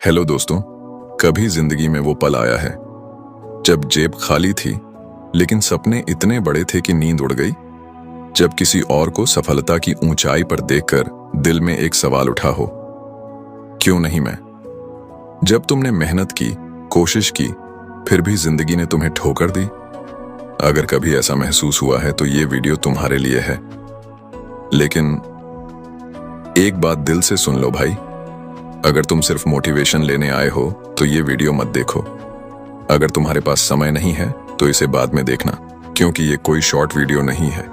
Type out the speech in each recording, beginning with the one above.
Hello दोस्तों। कभी जिंदगी में वो पल आया है जब जेब खाली थी लेकिन सपने इतने बड़े थे कि नींद उड़ गई। जब किसी और को सफलता की ऊंचाई पर देखकर दिल में एक सवाल उठा हो, क्यों नहीं मैं? जब तुमने मेहनत की, कोशिश की, फिर भी जिंदगी ने तुम्हें ठोकर दी। अगर कभी ऐसा महसूस हुआ है तो ये वीडियो तुम्हारे लिए है। लेकिन एक बात दिल से सुन लो भाई, अगर तुम सिर्फ मोटिवेशन लेने आए हो तो ये वीडियो मत देखो। अगर तुम्हारे पास समय नहीं है तो इसे बाद में देखना, क्योंकि ये कोई शॉर्ट वीडियो नहीं है।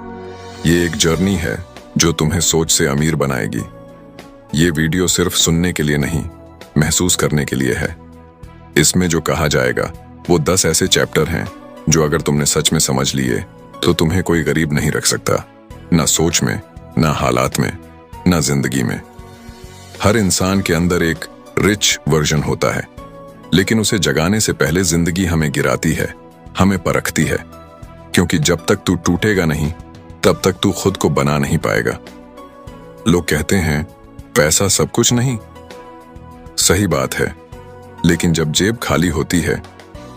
ये एक जर्नी है जो तुम्हें सोच से अमीर बनाएगी। ये वीडियो सिर्फ सुनने के लिए नहीं, महसूस करने के लिए है। इसमें जो कहा जाएगा वो 10 ऐसे चैप्टर हैं जो अगर तुमने सच में समझ लिए तो तुम्हें कोई गरीब नहीं रख सकता, ना सोच में, ना हालात में, ना जिंदगी में। हर इंसान के अंदर एक रिच वर्जन होता है, लेकिन उसे जगाने से पहले जिंदगी हमें गिराती है, हमें परखती है। क्योंकि जब तक तू टूटेगा नहीं तब तक तू खुद को बना नहीं पाएगा। लोग कहते हैं पैसा सब कुछ नहीं। सही बात है, लेकिन जब जेब खाली होती है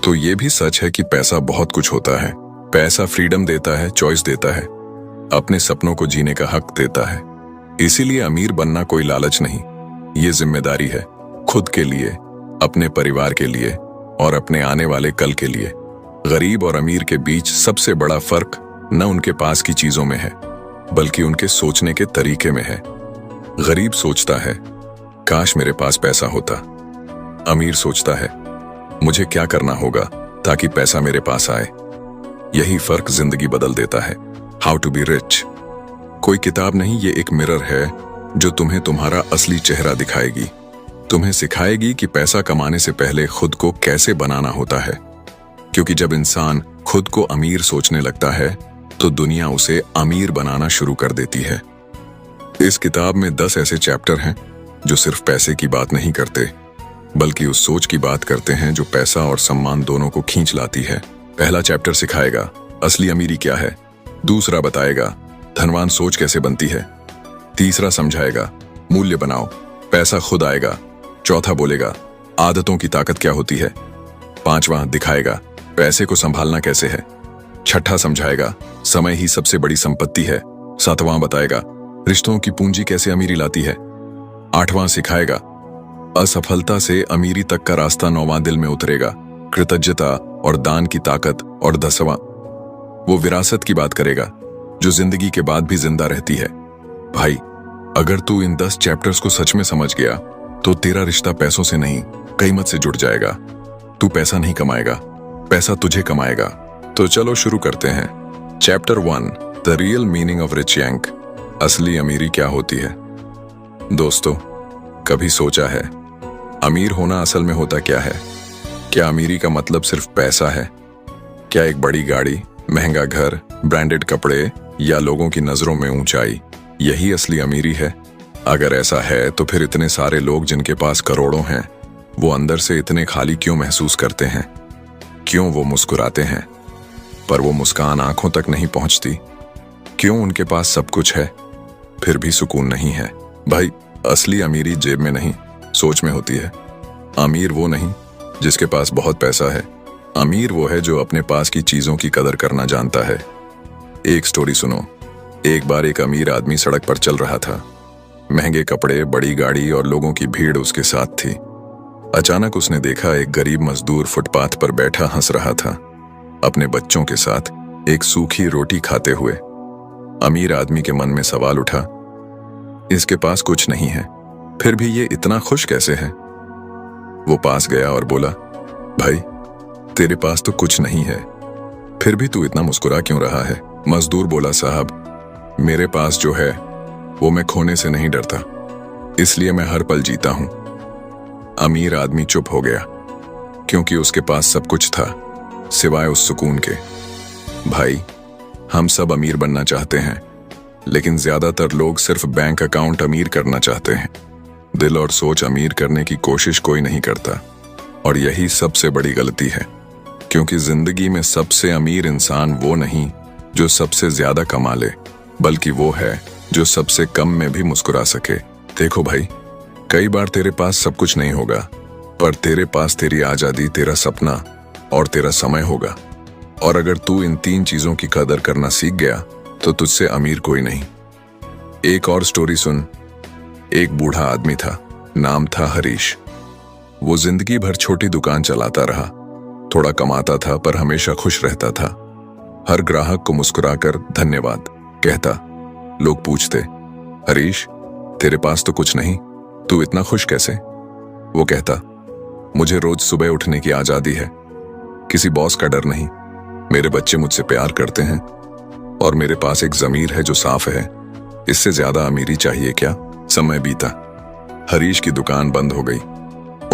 तो ये भी सच है कि पैसा बहुत कुछ होता है। पैसा फ्रीडम देता है, चॉइस देता है, अपने सपनों को जीने का हक देता है। इसीलिए अमीर बनना कोई लालच नहीं, ये जिम्मेदारी है, खुद के लिए, अपने परिवार के लिए और अपने आने वाले कल के लिए। गरीब और अमीर के बीच सबसे बड़ा फर्क न उनके पास की चीजों में है, बल्कि उनके सोचने के तरीके में है। गरीब सोचता है काश मेरे पास पैसा होता। अमीर सोचता है मुझे क्या करना होगा ताकि पैसा मेरे पास आए। यही फर्क जिंदगी बदल देता है। हाउ टू बी रिच कोई किताब नहीं, ये एक मिरर है जो तुम्हें तुम्हारा असली चेहरा दिखाएगी। तुम्हें सिखाएगी कि पैसा कमाने से पहले खुद को कैसे बनाना होता है। क्योंकि जब इंसान खुद को अमीर सोचने लगता है तो दुनिया उसे अमीर बनाना शुरू कर देती है। इस किताब में 10 ऐसे चैप्टर हैं जो सिर्फ पैसे की बात नहीं करते, बल्कि उस सोच की बात करते हैं जो पैसा और सम्मान दोनों को खींच लाती है। पहला चैप्टर सिखाएगा असली अमीरी क्या है। दूसरा बताएगा धनवान सोच कैसे बनती है। तीसरा समझाएगा मूल्य बनाओ, पैसा खुद आएगा। चौथा बोलेगा आदतों की ताकत क्या होती है। पांचवा दिखाएगा पैसे को संभालना कैसे है। छठा समझाएगा समय ही सबसे बड़ी संपत्ति है। सातवां बताएगा रिश्तों की पूंजी कैसे अमीरी लाती है। आठवां सिखाएगा असफलता से अमीरी तक का रास्ता। नौवां दिल में उतरेगा कृतज्ञता और दान की ताकत। और 10वां वो विरासत की बात करेगा जो जिंदगी के बाद भी जिंदा रहती है। भाई, अगर तू इन 10 चैप्टर्स को सच में समझ गया तो तेरा रिश्ता पैसों से नहीं, कीमत से जुड़ जाएगा। तू पैसा नहीं कमाएगा, पैसा तुझे कमाएगा। तो चलो शुरू करते हैं। Chapter 1, the real meaning of rich rank. असली अमीरी क्या होती है। दोस्तों, कभी सोचा है अमीर होना असल में होता क्या है? क्या अमीरी का मतलब सिर्फ पैसा है? क्या एक बड़ी गाड़ी, महंगा घर, ब्रांडेड कपड़े या लोगों की नजरों में ऊंचाई, यही असली अमीरी है? अगर ऐसा है तो फिर इतने सारे लोग जिनके पास करोड़ों हैं, वो अंदर से इतने खाली क्यों महसूस करते हैं? क्यों वो मुस्कुराते हैं पर वो मुस्कान आंखों तक नहीं पहुंचती? क्यों उनके पास सब कुछ है फिर भी सुकून नहीं है? भाई, असली अमीरी जेब में नहीं, सोच में होती है। अमीर वो नहीं जिसके पास बहुत पैसा है। अमीर वो है जो अपने पास की चीजों की कदर करना जानता है। एक स्टोरी सुनो। एक बार एक अमीर आदमी सड़क पर चल रहा था। महंगे कपड़े, बड़ी गाड़ी और लोगों की भीड़ उसके साथ थी। अचानक उसने देखा एक गरीब मजदूर फुटपाथ पर बैठा हंस रहा था, अपने बच्चों के साथ एक सूखी रोटी खाते हुए। अमीर आदमी के मन में सवाल उठा, इसके पास कुछ नहीं है, फिर भी ये इतना खुश कैसे है? वो पास गया और बोला, भाई, तेरे पास तो कुछ नहीं है, फिर भी तू इतना मुस्कुरा क्यों रहा है? मजदूर बोला, साहब, मेरे पास जो है वो मैं खोने से नहीं डरता, इसलिए मैं हर पल जीता हूं। अमीर आदमी चुप हो गया, क्योंकि उसके पास सब कुछ था सिवाय उस सुकून के। भाई, हम सब अमीर बनना चाहते हैं, लेकिन ज्यादातर लोग सिर्फ बैंक अकाउंट अमीर करना चाहते हैं। दिल और सोच अमीर करने की कोशिश कोई नहीं करता, और यही सबसे बड़ी गलती है। क्योंकि जिंदगी में सबसे अमीर इंसान वो नहीं जो सबसे ज्यादा कमा ले, बल्कि वो है जो सबसे कम में भी मुस्कुरा सके। देखो भाई, कई बार तेरे पास सब कुछ नहीं होगा, पर तेरे पास तेरी आजादी, तेरा सपना और तेरा समय होगा। और अगर तू इन 3 चीजों की कदर करना सीख गया तो तुझसे अमीर कोई नहीं। एक और स्टोरी सुन। एक बूढ़ा आदमी था, नाम था हरीश। वो जिंदगी भर छोटी दुकान चलाता रहा। थोड़ा कमाता था पर हमेशा खुश रहता था। हर ग्राहक को मुस्कुराकर धन्यवाद कहता। लोग पूछते, हरीश तेरे पास तो कुछ नहीं, तू इतना खुश कैसे? वो कहता, मुझे रोज सुबह उठने की आजादी है, किसी बॉस का डर नहीं, मेरे बच्चे मुझसे प्यार करते हैं और मेरे पास एक जमीर है जो साफ है। इससे ज्यादा अमीरी चाहिए क्या? समय बीता, हरीश की दुकान बंद हो गई,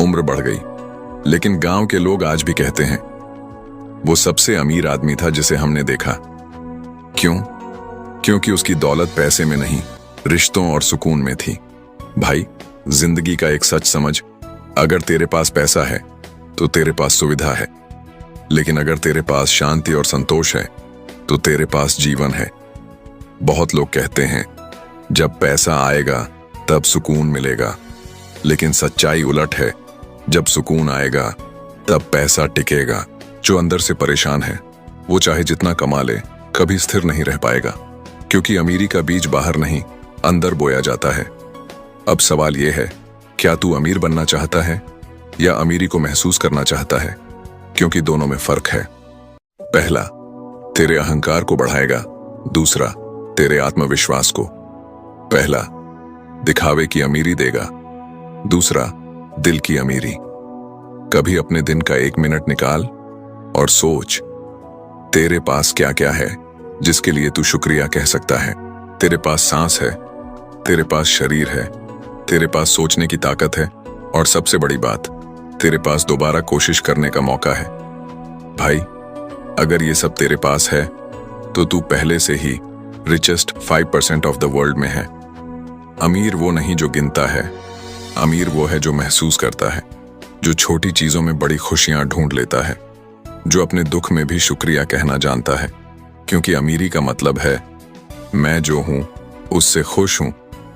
उम्र बढ़ गई, लेकिन गांव के लोग आज भी कहते हैं वो सबसे अमीर आदमी था जिसे हमने देखा। क्यों? क्योंकि उसकी दौलत पैसे में नहीं, रिश्तों और सुकून में थी। भाई, जिंदगी का एक सच समझ, अगर तेरे पास पैसा है तो तेरे पास सुविधा है, लेकिन अगर तेरे पास शांति और संतोष है तो तेरे पास जीवन है। बहुत लोग कहते हैं जब पैसा आएगा तब सुकून मिलेगा, लेकिन सच्चाई उलट है, जब सुकून आएगा तब पैसा टिकेगा। जो अंदर से परेशान है वो चाहे जितना कमा ले कभी स्थिर नहीं रह पाएगा, क्योंकि अमीरी का बीज बाहर नहीं अंदर बोया जाता है। अब सवाल यह है, क्या तू अमीर बनना चाहता है या अमीरी को महसूस करना चाहता है? क्योंकि दोनों में फर्क है। पहला तेरे अहंकार को बढ़ाएगा, दूसरा तेरे आत्मविश्वास को। पहला दिखावे की अमीरी देगा, दूसरा दिल की अमीरी। कभी अपने दिन का 1 मिनट निकाल और सोच, तेरे पास क्या क्या है जिसके लिए तू शुक्रिया कह सकता है। तेरे पास सांस है, तेरे पास शरीर है, तेरे पास सोचने की ताकत है, और सबसे बड़ी बात, तेरे पास दोबारा कोशिश करने का मौका है। भाई, अगर ये सब तेरे पास है तो तू पहले से ही रिचेस्ट 5% ऑफ द वर्ल्ड में है। अमीर वो नहीं जो गिनता है, अमीर वो है जो महसूस करता है, जो छोटी चीजों में बड़ी खुशियां ढूंढ लेता है, जो अपने दुख में भी शुक्रिया कहना जानता है। क्योंकि अमीरी का मतलब है मैं जो हूं उससे खुश हूं,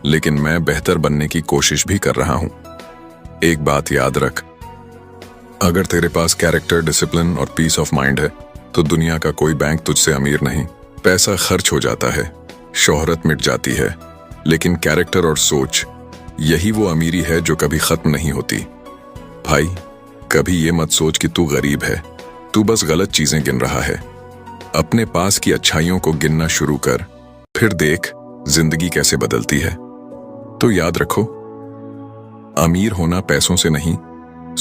लेकिन मैं बेहतर बनने की कोशिश भी कर रहा हूं। एक बात याद रख, अगर तेरे पास कैरेक्टर, डिसिप्लिन और पीस ऑफ माइंड है तो दुनिया का कोई बैंक तुझसे अमीर नहीं। पैसा खर्च हो जाता है, शोहरत मिट जाती है, लेकिन कैरेक्टर और सोच, यही वो अमीरी है जो कभी खत्म नहीं होती। भाई, कभी ये मत सोच कि तू गरीब है, तू बस गलत चीजें गिन रहा है। अपने पास की अच्छाइयों को गिनना शुरू कर, फिर देख जिंदगी कैसे बदलती है। तो याद रखो, अमीर होना पैसों से नहीं,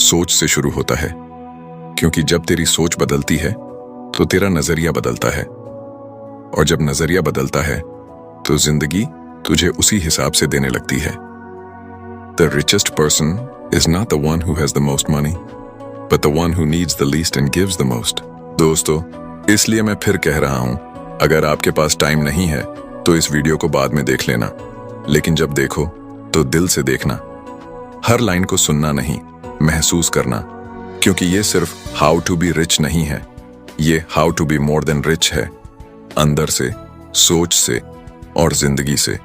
सोच से शुरू होता है। क्योंकि जब तेरी सोच बदलती है तो तेरा नजरिया बदलता है, और जब नजरिया बदलता है तो जिंदगी तुझे उसी हिसाब से देने लगती है। The richest person is not the one who has the most money, but the one who needs the least and gives the most. दोस्तों, इसलिए मैं फिर कह रहा हूं, अगर आपके पास टाइम नहीं है तो इस वीडियो को बाद में देख लेना, लेकिन जब देखो तो दिल से देखना। हर लाइन को सुनना नहीं, महसूस करना, क्योंकि ये सिर्फ हाउ टू बी रिच नहीं है, ये how to be more than rich है। अंदर से, सोच से और जिंदगी से।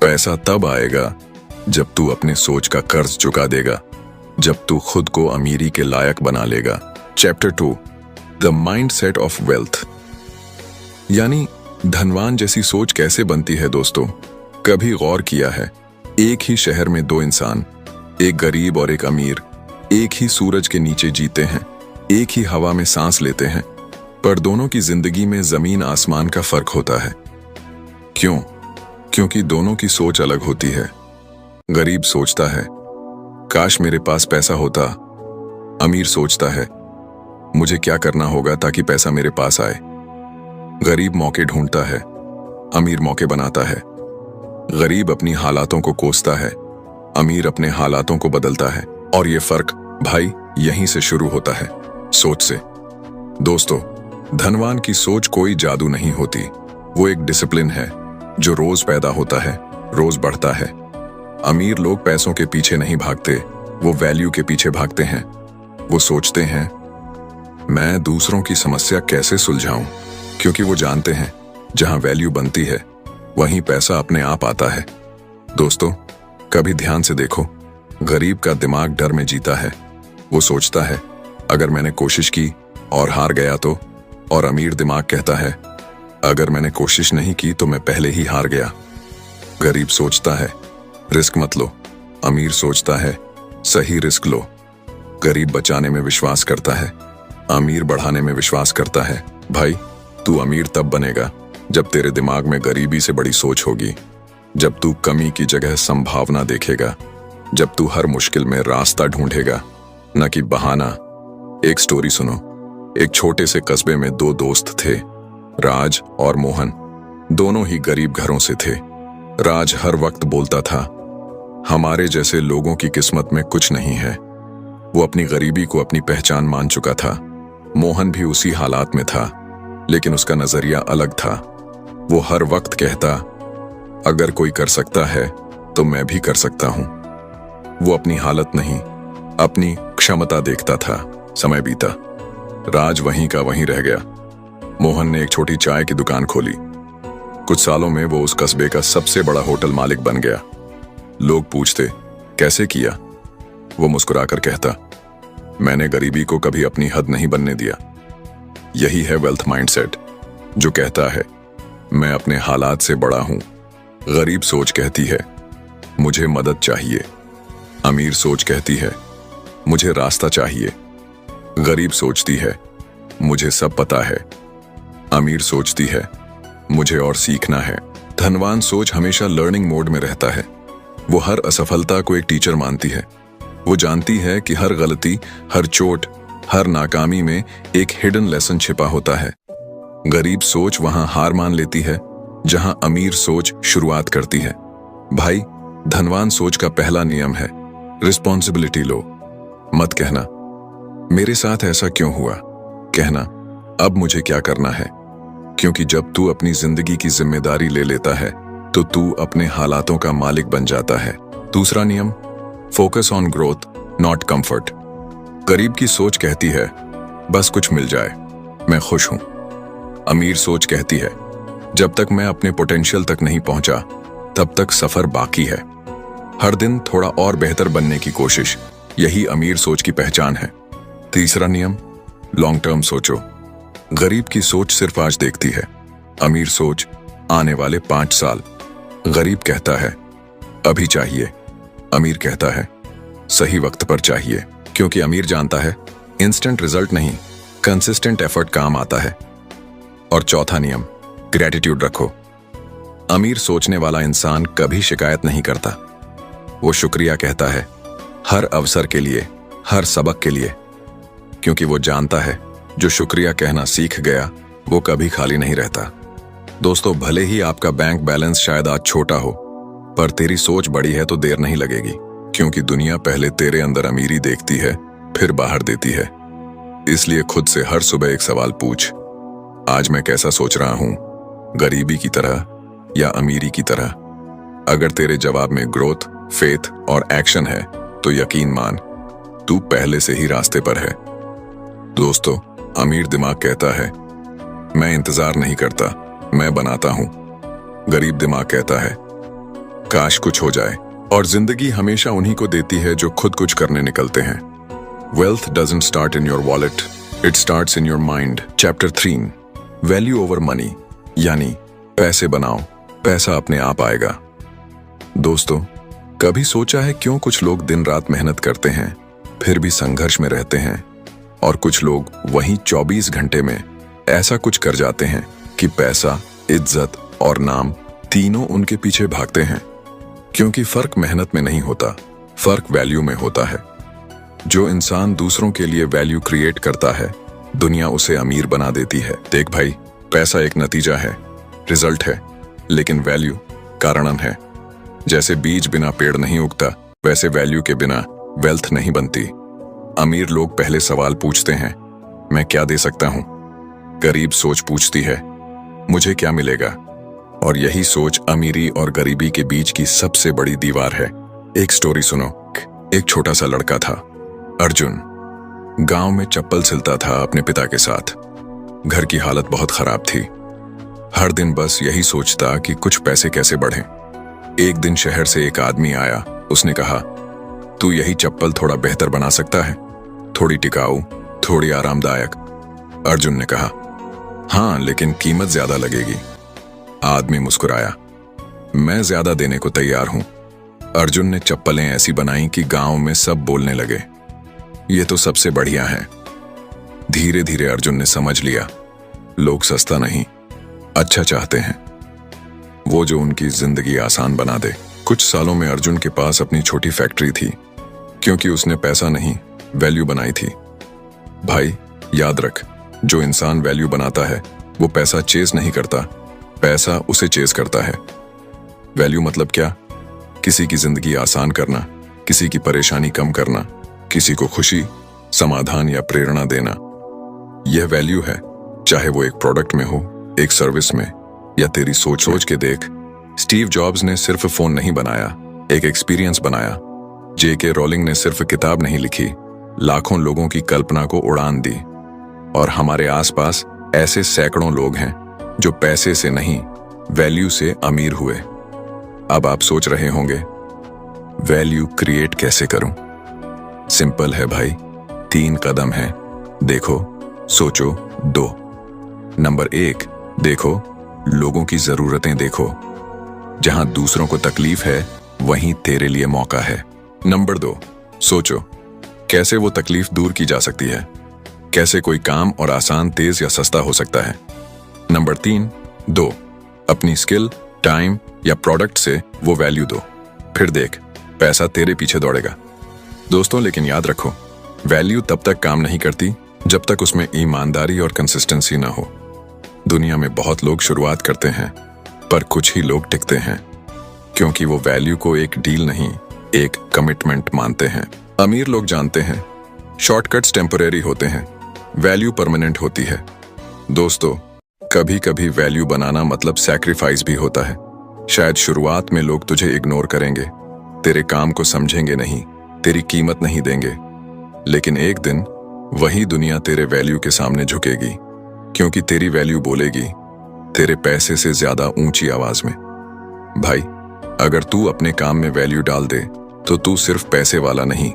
पैसा तब आएगा जब तू अपने सोच का कर्ज चुका देगा, जब तू खुद को अमीरी के लायक बना लेगा। Chapter 2, the mindset of wealth, यानी धनवान जैसी सोच कैसे बनती है। दोस्तों, कभी गौर किया है, एक ही शहर में 2 इंसान, एक गरीब और एक अमीर, एक ही सूरज के नीचे जीते हैं, एक ही हवा में सांस लेते हैं, पर दोनों की जिंदगी में जमीन आसमान का फर्क होता है। क्यों? क्योंकि दोनों की सोच अलग होती है। गरीब सोचता है, काश मेरे पास पैसा होता। अमीर सोचता है, मुझे क्या करना होगा ताकि पैसा मेरे पास आए। गरीब मौके ढूंढता है, अमीर मौके बनाता है। गरीब अपनी हालातों को कोसता है, अमीर अपने हालातों को बदलता है। और ये फर्क भाई यहीं से शुरू होता है, सोच से। दोस्तों, धनवान की सोच कोई जादू नहीं होती, वो एक डिसिप्लिन है जो रोज पैदा होता है, रोज बढ़ता है। अमीर लोग पैसों के पीछे नहीं भागते, वो वैल्यू के पीछे भागते हैं। वो सोचते हैं, मैं दूसरों की समस्या कैसे सुलझाऊं, क्योंकि वो जानते हैं जहां वैल्यू बनती है वहीं पैसा अपने आप आता है। दोस्तों, कभी ध्यान से देखो, गरीब का दिमाग डर में जीता है, वो सोचता है अगर मैंने कोशिश की और हार गया तो, और अमीर दिमाग कहता है अगर मैंने कोशिश नहीं की तो मैं पहले ही हार गया। गरीब सोचता है रिस्क मत लो, अमीर सोचता है सही रिस्क लो। गरीब बचाने में विश्वास करता है, अमीर बढ़ाने में विश्वास करता है। भाई, तू अमीर तब बनेगा जब तेरे दिमाग में गरीबी से बड़ी सोच होगी, जब तू कमी की जगह संभावना देखेगा, जब तू हर मुश्किल में रास्ता ढूंढेगा, न कि बहाना। एक स्टोरी सुनो। एक छोटे से कस्बे में दो दोस्त थे, राज और मोहन। दोनों ही गरीब घरों से थे। राज हर वक्त बोलता था हमारे जैसे लोगों की किस्मत में कुछ नहीं है। वो अपनी गरीबी को अपनी पहचान मान चुका था। मोहन भी उसी हालात में था, लेकिन उसका नजरिया अलग था। वो हर वक्त कहता अगर कोई कर सकता है तो मैं भी कर सकता हूं। वो अपनी हालत नहीं, अपनी क्षमता देखता था। समय बीता, राज वहीं का वहीं रह गया। मोहन ने एक छोटी चाय की दुकान खोली। कुछ सालों में वो उस कस्बे का सबसे बड़ा होटल मालिक बन गया। लोग पूछते कैसे किया? वो मुस्कुराकर कहता मैंने गरीबी को कभी अपनी हद नहीं बनने दिया। यही है वेल्थ माइंडसेट, जो कहता है मैं अपने हालात से बड़ा हूं। गरीब सोच कहती है मुझे मदद चाहिए। अमीर सोच कहती है मुझे रास्ता चाहिए। गरीब सोचती है मुझे सब पता है। अमीर सोचती है मुझे और सीखना है। धनवान सोच हमेशा लर्निंग मोड में रहता है। वो हर असफलता को एक टीचर मानती है। वो जानती है कि हर गलती, हर चोट, हर नाकामी में एक हिडन लेसन छिपा होता है। गरीब सोच वहां हार मान लेती है जहां अमीर सोच शुरुआत करती है। भाई, धनवान सोच का पहला नियम है रिस्पॉन्सिबिलिटी लो। मत कहना मेरे साथ ऐसा क्यों हुआ, कहना अब मुझे क्या करना है। क्योंकि जब तू अपनी जिंदगी की जिम्मेदारी ले लेता है तो तू अपने हालातों का मालिक बन जाता है। दूसरा नियम, focus on growth not comfort. गरीब की सोच कहती है बस कुछ मिल जाए, मैं खुश हूं। अमीर सोच कहती है जब तक मैं अपने पोटेंशियल तक नहीं पहुंचा तब तक सफर बाकी है। हर दिन थोड़ा और बेहतर बनने की कोशिश, यही अमीर सोच की पहचान है। तीसरा नियम, लॉन्ग टर्म सोचो। गरीब की सोच सिर्फ आज देखती है, अमीर सोच आने वाले 5 साल। गरीब कहता है अभी चाहिए, अमीर कहता है सही वक्त पर चाहिए। क्योंकि अमीर जानता है इंस्टेंट रिजल्ट नहीं, कंसिस्टेंट एफर्ट काम आता है। और चौथा नियम, ग्रैटिट्यूड रखो। अमीर सोचने वाला इंसान कभी शिकायत नहीं करता। वो शुक्रिया कहता है हर अवसर के लिए, हर सबक के लिए। क्योंकि वो जानता है जो शुक्रिया कहना सीख गया वो कभी खाली नहीं रहता। दोस्तों, भले ही आपका बैंक बैलेंस शायद आज छोटा हो, पर तेरी सोच बड़ी है तो देर नहीं लगेगी। क्योंकि दुनिया पहले तेरे अंदर अमीरी देखती है, फिर बाहर देती है। इसलिए खुद से हर सुबह एक सवाल पूछ, आज मैं कैसा सोच रहा हूं, गरीबी की तरह या अमीरी की तरह? अगर तेरे जवाब में ग्रोथ, फेथ और एक्शन है तो यकीन मान तू पहले से ही रास्ते पर है। दोस्तों, अमीर दिमाग कहता है मैं इंतजार नहीं करता, मैं बनाता हूं। गरीब दिमाग कहता है काश कुछ हो जाए। और जिंदगी हमेशा उन्हीं को देती है जो खुद कुछ करने निकलते हैं। Wealth doesn't start in your wallet, it starts in your mind. Chapter 3, value over money, यानी पैसे बनाओ, पैसा अपने आप आएगा। दोस्तों, कभी सोचा है क्यों कुछ लोग दिन रात मेहनत करते हैं फिर भी संघर्ष में रहते हैं, और कुछ लोग वहीं 24 घंटे में ऐसा कुछ कर जाते हैं कि पैसा, इज्जत और नाम तीनों उनके पीछे भागते हैं? क्योंकि फर्क मेहनत में नहीं होता, फर्क वैल्यू में होता है। जो इंसान दूसरों के लिए वैल्यू क्रिएट करता है, दुनिया उसे अमीर बना देती है। देख भाई, पैसा एक नतीजा है, रिजल्ट है, लेकिन वैल्यू कारणम है। जैसे बीज बिना पेड़ नहीं उगता, वैसे वैल्यू के बिना वेल्थ नहीं बनती। अमीर लोग पहले सवाल पूछते हैं मैं क्या दे सकता हूं? गरीब सोच पूछती है मुझे क्या मिलेगा? और यही सोच अमीरी और गरीबी के बीच की सबसे बड़ी दीवार है। एक स्टोरी सुनो। एक छोटा सा लड़का था, अर्जुन। गांव में चप्पल सिलता था अपने पिता के साथ। घर की हालत बहुत खराब थी। हर दिन बस यही सोचता कि कुछ पैसे कैसे बढ़ें। एक दिन शहर से एक आदमी आया। उसने कहा तू यही चप्पल थोड़ा बेहतर बना सकता है? थोड़ी टिकाऊ, थोड़ी आरामदायक। अर्जुन ने कहा, हाँ, लेकिन कीमत ज्यादा लगेगी। आदमी मुस्कुराया, मैं ज्यादा देने को तैयार हूं। अर्जुन ने चप्पलें ऐसी बनाई कि गांव में सब बोलने लगे, ये तो सबसे बढ़िया है। धीरे धीरे अर्जुन ने समझ लिया, लोग सस्ता नहीं, अच्छा चाहते हैं, वो जो उनकी जिंदगी आसान बना दे। कुछ सालों में अर्जुन के पास अपनी छोटी फैक्ट्री थी, क्योंकि उसने पैसा नहीं, वैल्यू बनाई थी। भाई, याद रख, जो इंसान वैल्यू बनाता है वो पैसा चेस नहीं करता, पैसा उसे चेस करता है। वैल्यू मतलब क्या? किसी की जिंदगी आसान करना, किसी की परेशानी कम करना, किसी को खुशी, समाधान या प्रेरणा देना, यह वैल्यू है। चाहे वो एक प्रोडक्ट में हो, एक सर्विस में, या तेरी सोच। सोच के देख, स्टीव जॉब्स ने सिर्फ फोन नहीं बनाया, एक एक्सपीरियंस बनाया। जेके रोलिंग ने सिर्फ किताब नहीं लिखी, लाखों लोगों की कल्पना को उड़ान दी। और हमारे आसपास ऐसे सैकड़ों लोग हैं जो पैसे से नहीं, वैल्यू से अमीर हुए। अब आप सोच रहे होंगे, वैल्यू क्रिएट कैसे करूं? सिंपल है भाई, 3 कदम है। देखो, सोचो, 2। नंबर 1, देखो, लोगों की जरूरतें देखो। जहां दूसरों को तकलीफ है, वहीं तेरे लिए मौका है। नंबर 2, सोचो, कैसे वो तकलीफ दूर की जा सकती है, कैसे कोई काम और आसान, तेज या सस्ता हो सकता है। नंबर 3, 2, अपनी स्किल, टाइम या प्रोडक्ट से वो वैल्यू दो। फिर देख, पैसा तेरे पीछे दौड़ेगा। दोस्तों, लेकिन याद रखो, वैल्यू तब तक काम नहीं करती जब तक उसमें ईमानदारी और कंसिस्टेंसी ना हो। दुनिया में बहुत लोग शुरुआत करते हैं, पर कुछ ही लोग टिकते हैं, क्योंकि वो वैल्यू को एक डील नहीं, एक कमिटमेंट मानते हैं। अमीर लोग जानते हैं, शॉर्टकट्स टेम्परेरी होते हैं, वैल्यू परमानेंट होती है। दोस्तों, कभी कभी वैल्यू बनाना मतलब सैक्रिफाइस भी होता है। शायद शुरुआत में लोग तुझे इग्नोर करेंगे, तेरे काम को समझेंगे नहीं, तेरी कीमत नहीं देंगे, लेकिन एक दिन वही दुनिया तेरे वैल्यू के सामने झुकेगी, क्योंकि तेरी वैल्यू बोलेगी तेरे पैसे से ज्यादा ऊंची आवाज में। भाई, अगर तू अपने काम में वैल्यू डाल दे तो तू सिर्फ पैसे वाला नहीं,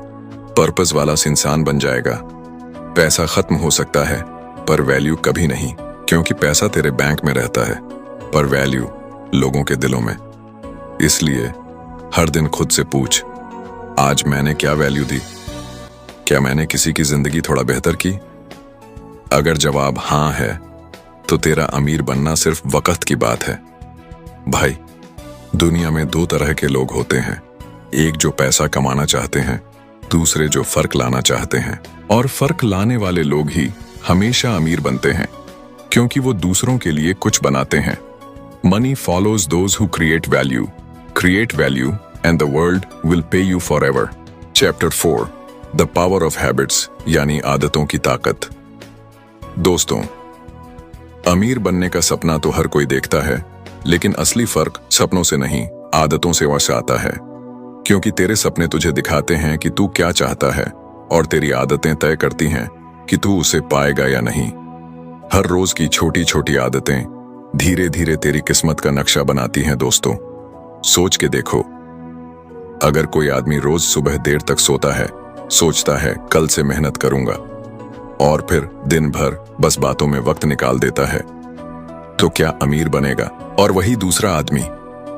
पर्पस वाला इंसान बन जाएगा। पैसा खत्म हो सकता है, पर वैल्यू कभी नहीं, क्योंकि पैसा तेरे बैंक में रहता है, पर वैल्यू लोगों के दिलों में। इसलिए हर दिन खुद से पूछ, आज मैंने क्या वैल्यू दी? क्या मैंने किसी की जिंदगी थोड़ा बेहतर की? अगर जवाब हाँ है, तो तेरा अमीर बनना सिर्फ वक्त की बात है। भाई, दुनिया में 2 तरह के लोग होते हैं, एक जो पैसा कमाना चाहते हैं, दूसरे जो फर्क लाना चाहते हैं। और फर्क लाने वाले लोग ही हमेशा अमीर बनते हैं, क्योंकि वो दूसरों के लिए कुछ बनाते हैं। Money follows those who create value and the world will pay you for ever. Chapter 4, the power of habits, यानी आदतों की ताकत। दोस्तों, अमीर बनने का सपना तो हर कोई देखता है, लेकिन असली फर्क सपनों से नहीं, आदतों से वश आता है। क्योंकि तेरे सपने तुझे दिखाते हैं कि तू क्या चाहता है, और तेरी आदतें तय करती हैं कि तू उसे पाएगा या नहीं। हर रोज की छोटी छोटी आदतें धीरे धीरे तेरी किस्मत का नक्शा बनाती हैं। दोस्तों, सोच के देखो, अगर कोई आदमी रोज सुबह देर तक सोता है, सोचता है कल से मेहनत करूंगा, और फिर दिन भर बस बातों में वक्त निकाल देता है, तो क्या अमीर बनेगा? और वही दूसरा आदमी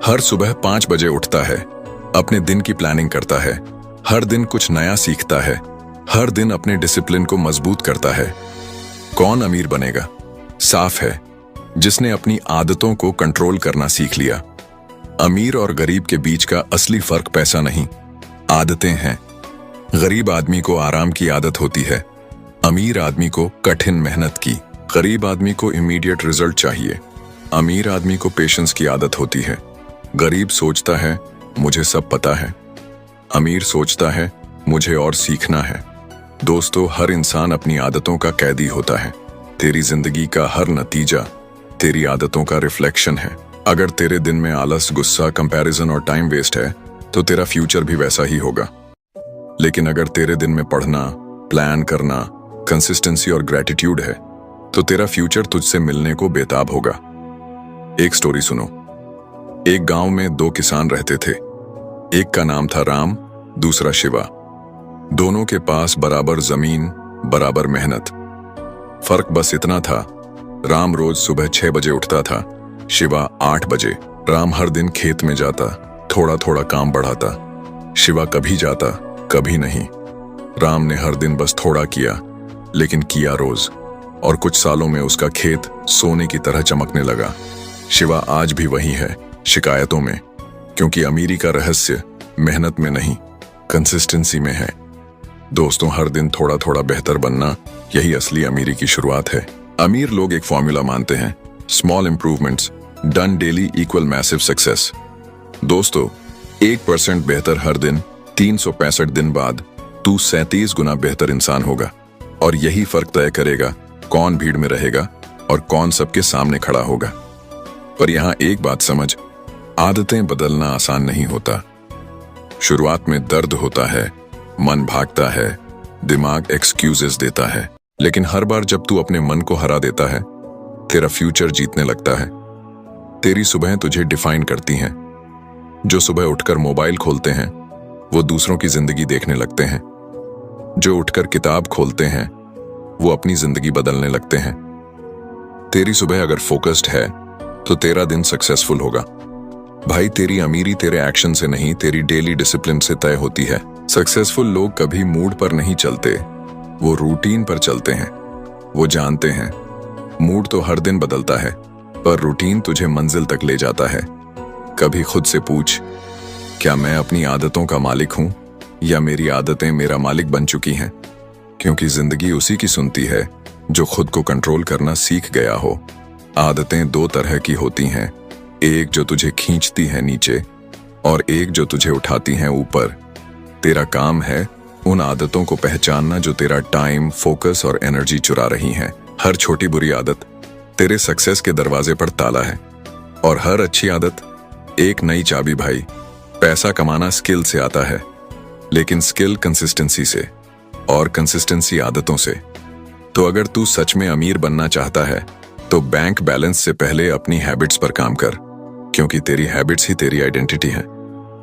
हर सुबह 5 बजे उठता है, अपने दिन की प्लानिंग करता है, हर दिन कुछ नया सीखता है, हर दिन अपने डिसिप्लिन को मजबूत करता है, कौन अमीर बनेगा? साफ है, जिसने अपनी आदतों को कंट्रोल करना सीख लिया। अमीर और गरीब के बीच का असली फर्क पैसा नहीं, आदतें हैं। गरीब आदमी को आराम की आदत होती है, अमीर आदमी को कठिन मेहनत की। गरीब आदमी को इमीडिएट रिजल्ट चाहिए, अमीर आदमी को पेशेंस की आदत होती है। गरीब सोचता है मुझे सब पता है, अमीर सोचता है मुझे और सीखना है। दोस्तों, हर इंसान अपनी आदतों का कैदी होता है। तेरी जिंदगी का हर नतीजा तेरी आदतों का रिफ्लेक्शन है। अगर तेरे दिन में आलस, गुस्सा, कंपैरिजन और टाइम वेस्ट है, तो तेरा फ्यूचर भी वैसा ही होगा। लेकिन अगर तेरे दिन में पढ़ना, प्लान करना, कंसिस्टेंसी और ग्रेटिट्यूड है, तो तेरा फ्यूचर तुझसे मिलने को बेताब होगा। एक स्टोरी सुनो। एक गांव में 2 किसान रहते थे। एक का नाम था राम, दूसरा शिवा। दोनों के पास बराबर जमीन, बराबर मेहनत। फर्क बस इतना था, राम रोज सुबह 6 बजे उठता था, शिवा 8 बजे। राम हर दिन खेत में जाता, थोड़ा थोड़ा काम बढ़ाता। शिवा कभी जाता, कभी नहीं। राम ने हर दिन बस थोड़ा किया, लेकिन किया रोज, और कुछ सालों में उसका खेत सोने की तरह चमकने लगा। शिवा आज भी वही है, शिकायतों में, क्योंकि अमीरी का रहस्य मेहनत में नहीं, कंसिस्टेंसी में है। दोस्तों, हर दिन थोड़ा थोड़ा बेहतर बनना, यही असली अमीरी की शुरुआत है। अमीर लोग एक फॉर्मूला मानते हैं, small improvements done daily equal massive success. दोस्तों, 1% बेहतर हर दिन, 365 दिन बाद तू 37 गुना बेहतर इंसान होगा। और यही फर्क तय करेगा कौन भीड़ में रहेगा और कौन सबके सामने खड़ा होगा। पर यहां एक बात समझ, आदतें बदलना आसान नहीं होता। शुरुआत में दर्द होता है, मन भागता है, दिमाग एक्सक्यूजेस देता है, लेकिन हर बार जब तू अपने मन को हरा देता है, तेरा फ्यूचर जीतने लगता है। तेरी सुबहें तुझे डिफाइन करती हैं। जो सुबह उठकर मोबाइल खोलते हैं, वो दूसरों की जिंदगी देखने लगते हैं। जो उठकर किताब खोलते हैं, वो अपनी जिंदगी बदलने लगते हैं। तेरी सुबह अगर फोकस्ड है, तो तेरा दिन सक्सेसफुल होगा। भाई, तेरी अमीरी तेरे एक्शन से नहीं, तेरी डेली डिसिप्लिन से तय होती है। सक्सेसफुल लोग कभी मूड पर नहीं चलते, वो रूटीन पर चलते हैं। वो जानते हैं मूड तो हर दिन बदलता है, पर रूटीन तुझे मंजिल तक ले जाता है। कभी खुद से पूछ, क्या मैं अपनी आदतों का मालिक हूं, या मेरी आदतें मेरा मालिक बन चुकी हैं? क्योंकि जिंदगी उसी की सुनती है जो खुद को कंट्रोल करना सीख गया हो। आदतें 2 तरह की होती हैं, एक जो तुझे खींचती है नीचे, और एक जो तुझे उठाती है ऊपर। तेरा काम है उन आदतों को पहचानना जो तेरा टाइम, फोकस और एनर्जी चुरा रही हैं। हर छोटी बुरी आदत तेरे सक्सेस के दरवाजे पर ताला है, और हर अच्छी आदत एक नई चाबी। भाई, पैसा कमाना स्किल से आता है, लेकिन स्किल कंसिस्टेंसी से, और कंसिस्टेंसी आदतों से। तो अगर तू सच में अमीर बनना चाहता है, तो बैंक बैलेंस से पहले अपनी हैबिट्स पर काम कर, क्योंकि तेरी हैबिट्स ही तेरी आइडेंटिटी है।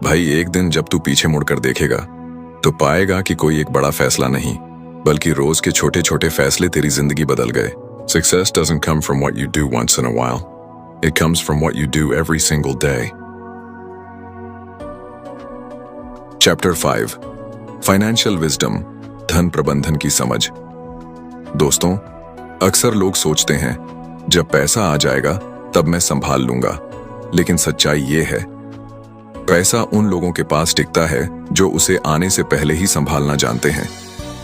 भाई, एक दिन जब तू पीछे मुड़कर देखेगा, तो पाएगा कि कोई एक बड़ा फैसला नहीं, बल्कि रोज के छोटे छोटे फैसले तेरी जिंदगी बदल गए। Success doesn't come from what you do once in a while. It comes from what you do every single day. Chapter 5. Financial Wisdom, धन प्रबंधन की समझ। दोस्तों, अक्सर लोग सोचते हैं जब पैसा आ जाएगा तब मैं संभाल लूंगा, लेकिन सच्चाई ये है, पैसा उन लोगों के पास टिकता है जो उसे आने से पहले ही संभालना जानते हैं।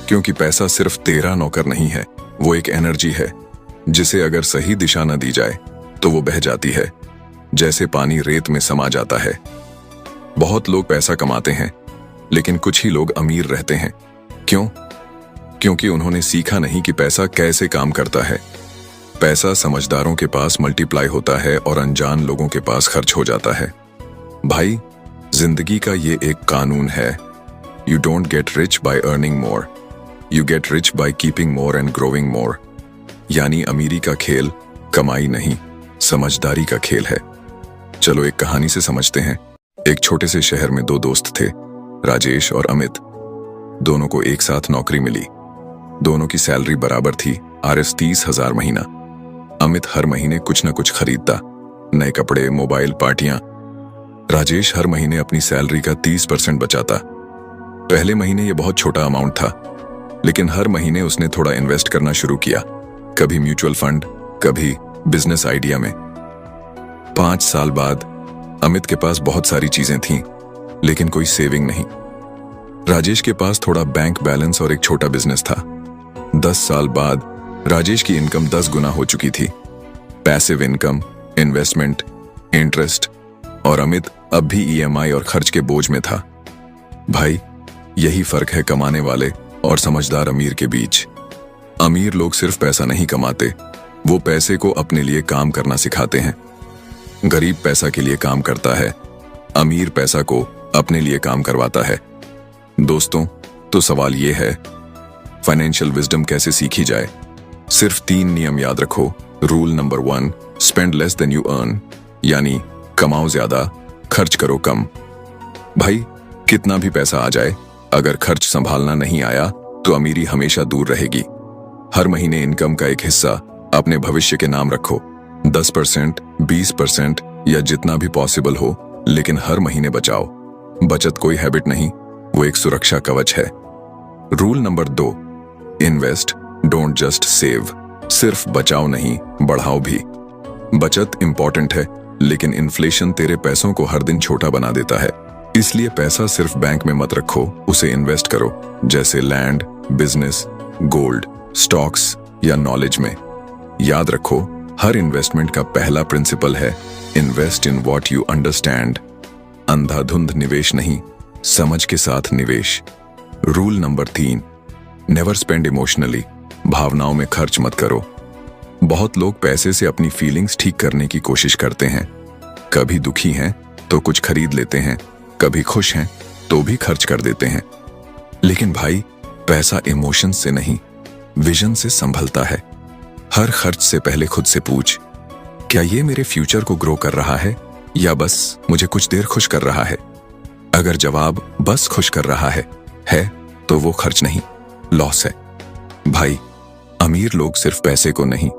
क्योंकि पैसा सिर्फ तेरा नौकर नहीं है, वो एक एनर्जी है जिसे अगर सही दिशा न दी जाए तो वो बह जाती है, जैसे पानी रेत में समा जाता है। बहुत लोग पैसा कमाते हैं, लेकिन कुछ ही लोग अमीर रहते हैं। क्यों? क्योंकि उन्होंने सीखा नहीं कि पैसा कैसे काम करता है। पैसा समझदारों के पास मल्टीप्लाई होता है और अनजान लोगों के पास खर्च हो जाता है। भाई, जिंदगी का ये एक कानून है, you don't get rich by earning more, you get rich by keeping more and growing more. यानी अमीरी का खेल कमाई नहीं, समझदारी का खेल है। चलो एक कहानी से समझते हैं। एक छोटे से शहर में 2 दोस्त थे, राजेश और अमित। दोनों को एक साथ नौकरी मिली। दोनों की सैलरी बराबर थी, Rs 30,000 महीना। अमित हर महीने कुछ न कुछ खरीदता, नए कपड़े, मोबाइल, पार्टियां। राजेश हर महीने अपनी सैलरी का 30% बचाता। पहले महीने ये बहुत छोटा अमाउंट था, लेकिन हर महीने उसने थोड़ा इन्वेस्ट करना शुरू किया, कभी म्यूचुअल फंड, कभी बिजनेस आइडिया में। 5 साल बाद अमित के पास बहुत सारी चीजें थीं, लेकिन कोई सेविंग नहीं। राजेश के पास थोड़ा बैंक बैलेंस और एक छोटा बिजनेस था। 10 साल बाद राजेश की इनकम 10 गुना हो चुकी थी। पैसिव इनकम, इन्वेस्टमेंट, इंटरेस्ट, और अमित अब भी EMI और खर्च के बोझ में था। भाई, यही फर्क है कमाने वाले और समझदार अमीर के बीच। अमीर लोग सिर्फ पैसा नहीं कमाते, वो पैसे को अपने लिए काम करना सिखाते हैं। गरीब पैसा के लिए काम करता है, अमीर पैसा को अपने लिए काम करवाता है। दोस्तों, तो सवाल ये है, फाइनेंशियल विजडम कैसे सीखी जाए? सिर्फ 3 नियम याद रखो। Rule number 1, spend less than you earn, यानी कमाओ ज्यादा, खर्च करो कम। भाई, कितना भी पैसा आ जाए, अगर खर्च संभालना नहीं आया तो अमीरी हमेशा दूर रहेगी। हर महीने इनकम का एक हिस्सा अपने भविष्य के नाम रखो, 10%, 20% या जितना भी पॉसिबल हो, लेकिन हर महीने बचाओ। बचत कोई हैबिट नहीं, वो एक सुरक्षा कवच है। Rule number 2, invest, don't just save. सिर्फ बचाओ नहीं, बढ़ाओ भी। बचत इंपॉर्टेंट है, लेकिन इन्फ्लेशन तेरे पैसों को हर दिन छोटा बना देता है। इसलिए पैसा सिर्फ बैंक में मत रखो, उसे इन्वेस्ट करो, जैसे लैंड, बिजनेस, गोल्ड, स्टॉक्स या नॉलेज में। याद रखो, हर इन्वेस्टमेंट का पहला प्रिंसिपल है invest in what you understand. अंधाधुंध निवेश नहीं, समझ के साथ निवेश। Rule number 3, never spend emotionally. भावनाओं में खर्च मत करो। बहुत लोग पैसे से अपनी फीलिंग्स ठीक करने की कोशिश करते हैं। कभी दुखी हैं तो कुछ खरीद लेते हैं, कभी खुश हैं तो भी खर्च कर देते हैं। लेकिन भाई, पैसा इमोशंस से नहीं, विजन से संभलता है। हर खर्च से पहले खुद से पूछ, क्या ये मेरे फ्यूचर को ग्रो कर रहा है या बस मुझे कुछ देर खुश कर रहा है? अगर जवाब बस खुश कर रहा है तो वो खर्च नहीं, लॉस है। भाई, अमीर लोग सिर्फ पैसे को नहीं,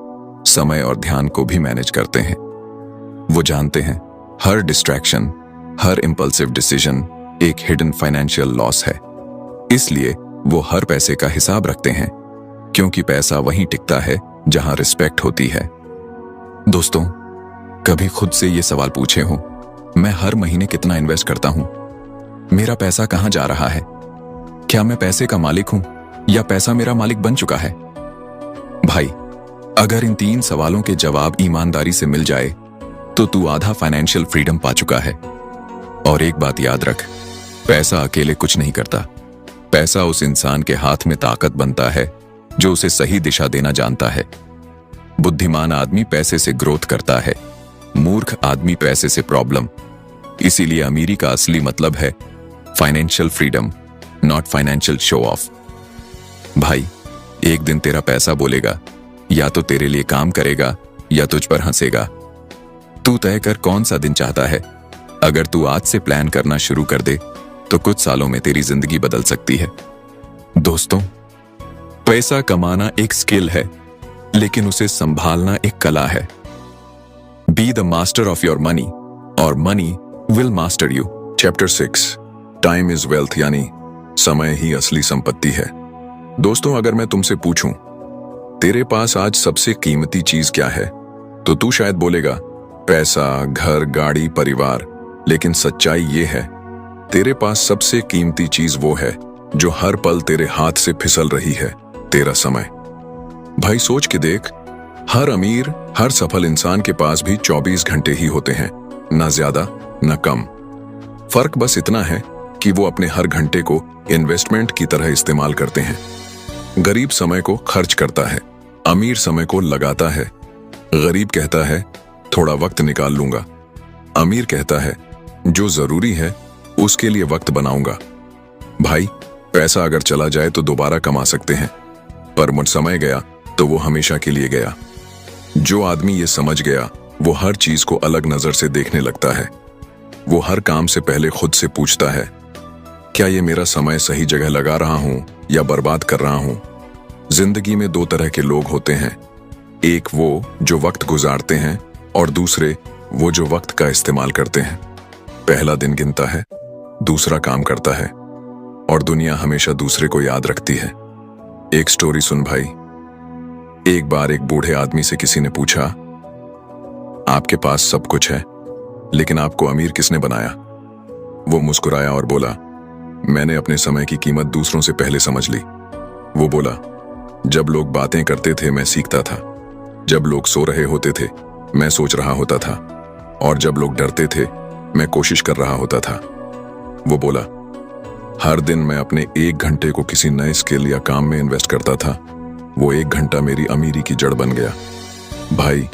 समय और ध्यान को भी मैनेज करते हैं। वो जानते हैं हर डिस्ट्रैक्शन, हर इंपल्सिव डिसीजन एक हिडन फाइनेंशियल लॉस है। इसलिए वो हर पैसे का हिसाब रखते हैं, क्योंकि पैसा वहीं टिकता है जहां रिस्पेक्ट होती है। दोस्तों, कभी खुद से ये सवाल पूछे हो, मैं हर महीने कितना इन्वेस्ट करता हूं? मेरा पैसा कहां जा रहा है? क्या मैं पैसे का मालिक हूं या पैसा मेरा मालिक बन चुका है? भाई, अगर इन 3 सवालों के जवाब ईमानदारी से मिल जाए तो तू आधा फाइनेंशियल फ्रीडम पा चुका है। और एक बात याद रख, पैसा अकेले कुछ नहीं करता। पैसा उस इंसान के हाथ में ताकत बनता है जो उसे सही दिशा देना जानता है। बुद्धिमान आदमी पैसे से ग्रोथ करता है, मूर्ख आदमी पैसे से प्रॉब्लम। इसीलिए अमीरी का असली मतलब है financial freedom, not financial show off. भाई, एक दिन तेरा पैसा बोलेगा, या तो तेरे लिए काम करेगा या तुझ पर हंसेगा। तू तय कर कौन सा दिन चाहता है। अगर तू आज से प्लान करना शुरू कर दे तो कुछ सालों में तेरी जिंदगी बदल सकती है। दोस्तों, पैसा कमाना एक स्किल है, लेकिन उसे संभालना एक कला है। Be the master of your money और money will master you. Chapter 6, time is wealth, यानी समय ही असली संपत्ति है। दोस्तों, अगर मैं तुमसे पूछूं तेरे पास आज सबसे कीमती चीज क्या है, तो तू शायद बोलेगा पैसा, घर, गाड़ी, परिवार। लेकिन सच्चाई ये है, तेरे पास सबसे कीमती चीज वो है जो हर पल तेरे हाथ से फिसल रही है, तेरा समय। भाई, सोच के देख, हर अमीर, हर सफल इंसान के पास भी 24 घंटे ही होते हैं, ना ज्यादा ना कम। फर्क बस इतना है कि वो अपने हर घंटे को इन्वेस्टमेंट की तरह इस्तेमाल करते हैं। गरीब समय को खर्च करता है, अमीर समय को लगाता है। गरीब कहता है थोड़ा वक्त निकाल लूंगा, अमीर कहता है जो जरूरी है उसके लिए वक्त बनाऊंगा। भाई, पैसा अगर चला जाए तो दोबारा कमा सकते हैं, पर मुझ समय गया तो वो हमेशा के लिए गया। जो आदमी ये समझ गया वो हर चीज को अलग नजर से देखने लगता है। वो हर काम से पहले खुद से पूछता है, क्या ये मेरा समय सही जगह लगा रहा हूं या बर्बाद कर रहा हूं? जिंदगी में 2 तरह के लोग होते हैं, एक वो जो वक्त गुजारते हैं और दूसरे वो जो वक्त का इस्तेमाल करते हैं। पहला दिन गिनता है, दूसरा काम करता है, और दुनिया हमेशा दूसरे को याद रखती है। एक स्टोरी सुन भाई। एक बार एक बूढ़े आदमी से किसी ने पूछा, आपके पास सब कुछ है, लेकिन आपको अमीर किसने बनाया? वो मुस्कुराया और बोला, मैंने अपने समय की कीमत दूसरों से पहले समझ ली। वो बोला, जब लोग बातें करते थे मैं सीखता था, जब लोग सो रहे होते थे मैं सोच रहा होता था, और जब लोग डरते थे मैं कोशिश कर रहा होता था। वो बोला, हर दिन मैं अपने 1 घंटे को किसी नए स्किल या काम में इन्वेस्ट करता था। वो 1 घंटा मेरी अमीरी की जड़ बन गया। भाई,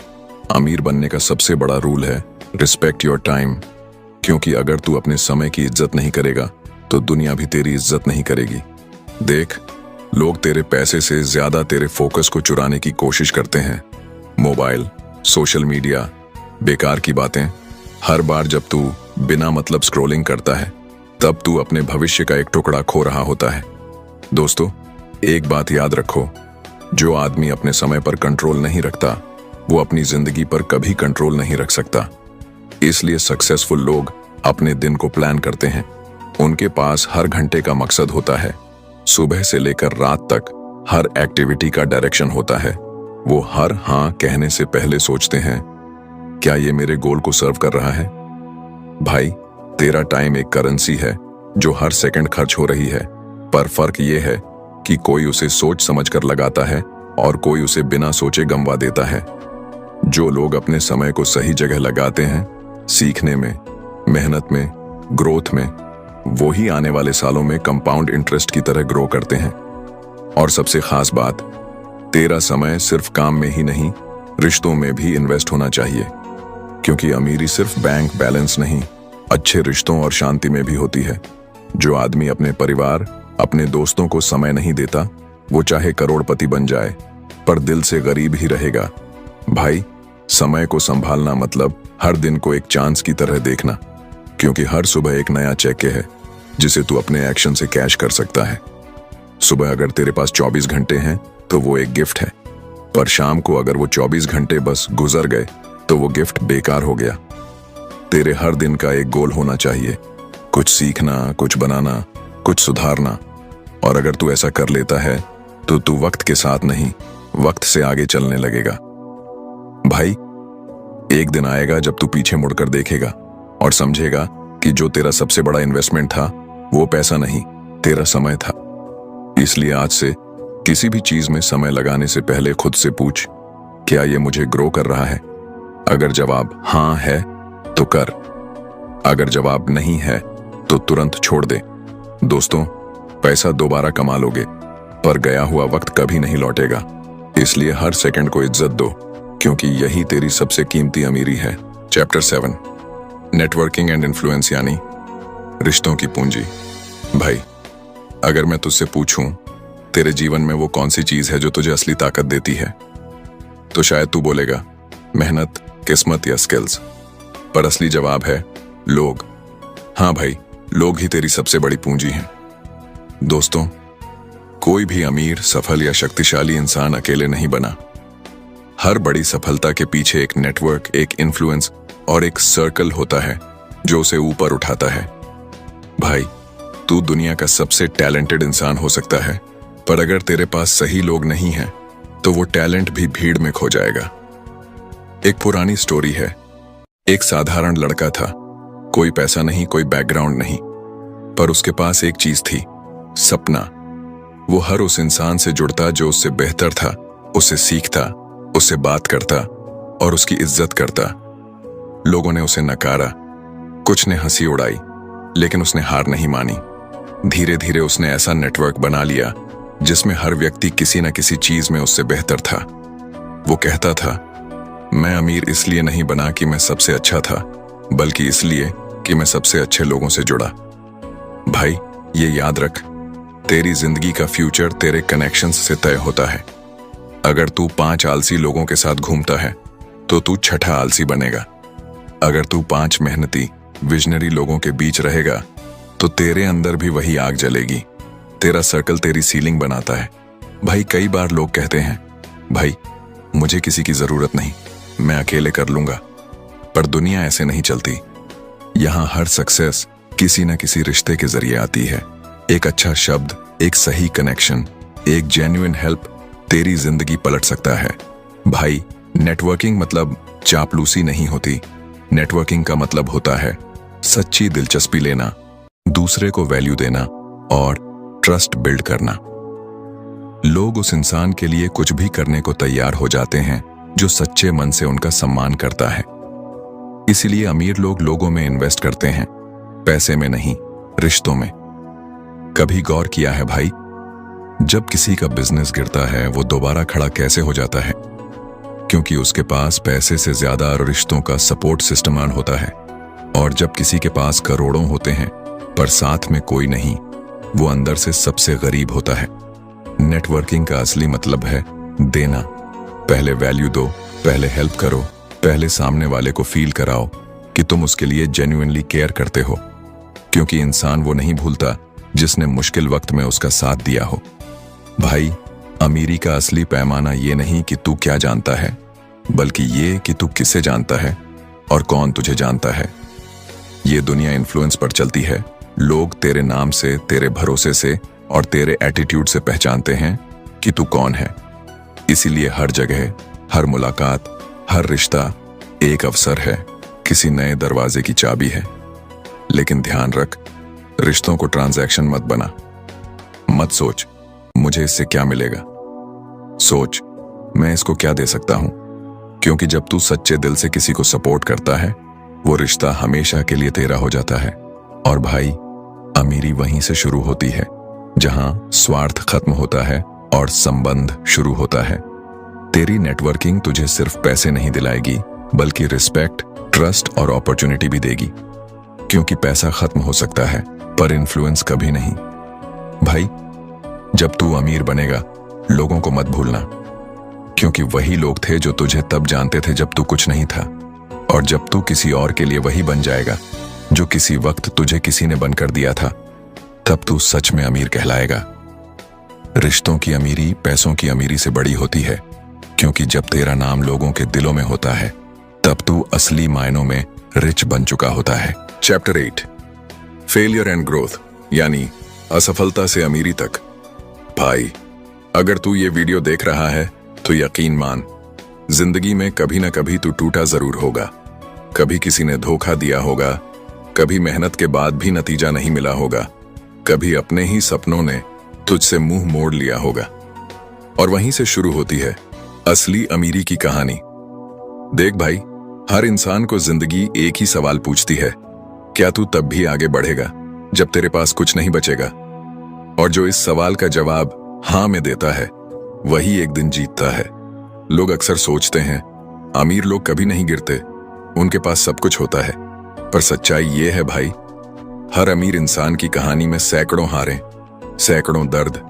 अमीर बनने का सबसे बड़ा रूल है रिस्पेक्ट योर टाइम, क्योंकि अगर तू अपने समय की इज्जत नहीं करेगा तो दुनिया भी तेरी इज्जत नहीं करेगी। देख, लोग तेरे पैसे से ज्यादा तेरे फोकस को चुराने की कोशिश करते हैं। मोबाइल, सोशल मीडिया, बेकार की बातें। हर बार जब तू बिना मतलब स्क्रॉलिंग करता है तब तू अपने भविष्य का एक टुकड़ा खो रहा होता है। दोस्तों, एक बात याद रखो, जो आदमी अपने समय पर कंट्रोल नहीं रखता वो अपनी जिंदगी पर कभी कंट्रोल नहीं रख सकता। इसलिए सक्सेसफुल लोग अपने दिन को प्लान करते हैं। उनके पास हर घंटे का मकसद होता है, सुबह से लेकर रात तक हर एक्टिविटी का डायरेक्शन होता है। वो हर हाँ कहने से पहले सोचते हैं, क्या ये मेरे गोल को सर्व कर रहा है? भाई, तेरा टाइम एक करेंसी है जो हर सेकंड खर्च हो रही है, पर फर्क ये है कि कोई उसे सोच समझकर लगाता है और कोई उसे बिना सोचे गंवा देता है। जो लोग अपने समय को सही जगह लगाते हैं, सीखने में, मेहनत में, ग्रोथ में, वो ही आने वाले सालों में कंपाउंड इंटरेस्ट की तरह ग्रो करते हैं। और सबसे खास बात, तेरा समय सिर्फ काम में ही नहीं, रिश्तों में भी इन्वेस्ट होना चाहिए, क्योंकि अमीरी सिर्फ बैंक बैलेंस नहीं, अच्छे रिश्तों और शांति में भी होती है। जो आदमी अपने परिवार, अपने दोस्तों को समय नहीं देता, वो चाहे करोड़पति बन जाए पर दिल से गरीब ही रहेगा। भाई, समय को संभालना मतलब हर दिन को एक चांस की तरह देखना, क्योंकि हर सुबह एक नया चेक है जिसे तू अपने एक्शन से कैश कर सकता है। सुबह अगर तेरे पास 24 घंटे हैं तो वो एक गिफ्ट है, पर शाम को अगर वो 24 घंटे बस गुजर गए तो वो गिफ्ट बेकार हो गया। तेरे हर दिन का एक गोल होना चाहिए, कुछ सीखना, कुछ बनाना, कुछ सुधारना। और अगर तू ऐसा कर लेता है तो तू वक्त के साथ नहीं, वक्त से आगे चलने लगेगा। भाई, एक दिन आएगा जब तू पीछे मुड़कर देखेगा और समझेगा कि जो तेरा सबसे बड़ा इन्वेस्टमेंट था वो पैसा नहीं, तेरा समय था। इसलिए आज से किसी भी चीज में समय लगाने से पहले खुद से पूछ, क्या ये मुझे ग्रो कर रहा है? अगर जवाब हाँ है तो कर, अगर जवाब नहीं है तो तुरंत छोड़ दे। दोस्तों, पैसा दोबारा कमा लोगे, पर गया हुआ वक्त कभी नहीं लौटेगा। इसलिए हर सेकंड को इज्जत दो, क्योंकि यही तेरी सबसे कीमती अमीरी है। चैप्टर 7, नेटवर्किंग एंड इन्फ्लुएंस, यानी रिश्तों की पूंजी। भाई, अगर मैं तुझसे पूछूं तेरे जीवन में वो कौन सी चीज है जो तुझे असली ताकत देती है, तो शायद तू बोलेगा मेहनत, किस्मत या स्किल्स। पर असली जवाब है लोग। हाँ भाई, लोग ही तेरी सबसे बड़ी पूंजी हैं। दोस्तों, कोई भी अमीर, सफल या शक्तिशाली इंसान अकेले नहीं बना। हर बड़ी सफलता के पीछे एक नेटवर्क, एक इन्फ्लुएंस और एक सर्कल होता है जो उसे ऊपर उठाता है। भाई, तू दुनिया का सबसे टैलेंटेड इंसान हो सकता है, पर अगर तेरे पास सही लोग नहीं हैं तो वो टैलेंट भी भीड़ में खो जाएगा। एक पुरानी स्टोरी है। एक साधारण लड़का था, कोई पैसा नहीं, कोई बैकग्राउंड नहीं, पर उसके पास एक चीज थी, सपना। वो हर उस इंसान से जुड़ता जो उससे बेहतर था, उससे सीखता, उससे बात करता और उसकी इज्जत करता। लोगों ने उसे नकारा, कुछ ने हंसी उड़ाई, लेकिन उसने हार नहीं मानी। धीरे धीरे उसने ऐसा नेटवर्क बना लिया जिसमें हर व्यक्ति किसी न किसी चीज में उससे बेहतर था। वो कहता था, मैं अमीर इसलिए नहीं बना कि मैं सबसे अच्छा था, बल्कि इसलिए कि मैं सबसे अच्छे लोगों से जुड़ा। भाई, ये याद रख, तेरी जिंदगी का फ्यूचर तेरे कनेक्शंस से तय होता है। अगर तू 5 आलसी लोगों के साथ घूमता है तो तू छठा आलसी बनेगा। अगर तू 5 मेहनती, विजनरी लोगों के बीच रहेगा तो तेरे अंदर भी वही आग जलेगी। तेरा सर्कल तेरी सीलिंग बनाता है। भाई, कई बार लोग कहते हैं, भाई मुझे किसी की जरूरत नहीं, मैं अकेले कर लूंगा। पर दुनिया ऐसे नहीं चलती। यहां हर सक्सेस किसी न किसी रिश्ते के जरिए आती है। एक अच्छा शब्द, एक सही कनेक्शन, एक जेन्युइन हेल्प तेरी जिंदगी पलट सकता है। भाई, नेटवर्किंग मतलब चापलूसी नहीं होती। नेटवर्किंग का मतलब होता है सच्ची दिलचस्पी लेना, दूसरे को वैल्यू देना और ट्रस्ट बिल्ड करना। लोग उस इंसान के लिए कुछ भी करने को तैयार हो जाते हैं जो सच्चे मन से उनका सम्मान करता है। इसीलिए अमीर लोग लोगों में इन्वेस्ट करते हैं, पैसे में नहीं, रिश्तों में। कभी गौर किया है भाई, जब किसी का बिजनेस गिरता है वो दोबारा खड़ा कैसे हो जाता है? क्योंकि उसके पास पैसे से ज्यादा रिश्तों का सपोर्ट सिस्टम ऑन होता है। और जब किसी के पास करोड़ों होते हैं पर साथ में कोई नहीं, वो अंदर से सबसे गरीब होता है। नेटवर्किंग का असली मतलब है देना। पहले वैल्यू दो, पहले हेल्प करो, पहले सामने वाले को फील कराओ कि तुम उसके लिए जेन्युइनली केयर करते हो। क्योंकि इंसान वो नहीं भूलता जिसने मुश्किल वक्त में उसका साथ दिया हो। भाई, अमीरी का असली पैमाना ये नहीं कि तू क्या जानता है, बल्कि ये कि तू किसे जानता है और कौन तुझे जानता है। ये दुनिया इन्फ्लुएंस पर चलती है। लोग तेरे नाम से, तेरे भरोसे से और तेरे एटीट्यूड से पहचानते हैं कि तू कौन है। इसीलिए हर जगह, हर मुलाकात, हर रिश्ता एक अवसर है, किसी नए दरवाजे की चाबी है। लेकिन ध्यान रख, रिश्तों को ट्रांजैक्शन मत बना। मत सोच मुझे इससे क्या मिलेगा, सोच मैं इसको क्या दे सकता हूं। क्योंकि जब तू सच्चे दिल से किसी को सपोर्ट करता है, वो रिश्ता हमेशा के लिए तेरा हो जाता है। और भाई, अमीरी वहीं से शुरू होती है जहां स्वार्थ खत्म होता है और संबंध शुरू होता है। तेरी नेटवर्किंग तुझे सिर्फ पैसे नहीं दिलाएगी, बल्कि रिस्पेक्ट, ट्रस्ट और अपॉर्चुनिटी भी देगी। क्योंकि पैसा खत्म हो सकता है, पर इन्फ्लुएंस कभी नहीं। भाई, जब तू अमीर बनेगा, लोगों को मत भूलना, क्योंकि वही लोग थे जो तुझे तब जानते थे जब तू कुछ नहीं था। और जब तू किसी और के लिए वही बन जाएगा जो किसी वक्त तुझे किसी ने बनकर दिया था, तब तू सच में अमीर कहलाएगा। रिश्तों की अमीरी पैसों की अमीरी से बड़ी होती है, क्योंकि जब तेरा नाम लोगों के दिलों में होता है, तब तू असली मायनों में रिच बन चुका होता है। चैप्टर 8, फेलियर एंड ग्रोथ, यानी असफलता से अमीरी तक। भाई, अगर तू ये वीडियो देख रहा है तो यकीन मान, जिंदगी में कभी ना कभी तू टूटा जरूर होगा। कभी किसी ने धोखा दिया होगा, कभी मेहनत के बाद भी नतीजा नहीं मिला होगा, कभी अपने ही सपनों ने तुझसे मुंह मोड़ लिया होगा। और वहीं से शुरू होती है असली अमीरी की कहानी। देख भाई, हर इंसान को जिंदगी एक ही सवाल पूछती है, क्या तू तब भी आगे बढ़ेगा जब तेरे पास कुछ नहीं बचेगा? और जो इस सवाल का जवाब हाँ में देता है, वही एक दिन जीतता है। लोग अक्सर सोचते हैं अमीर लोग कभी नहीं गिरते, उनके पास सब कुछ होता है। पर सच्चाई ये है भाई, हर अमीर इंसान की कहानी में सैकड़ों हारें, सैकड़ों दर्द,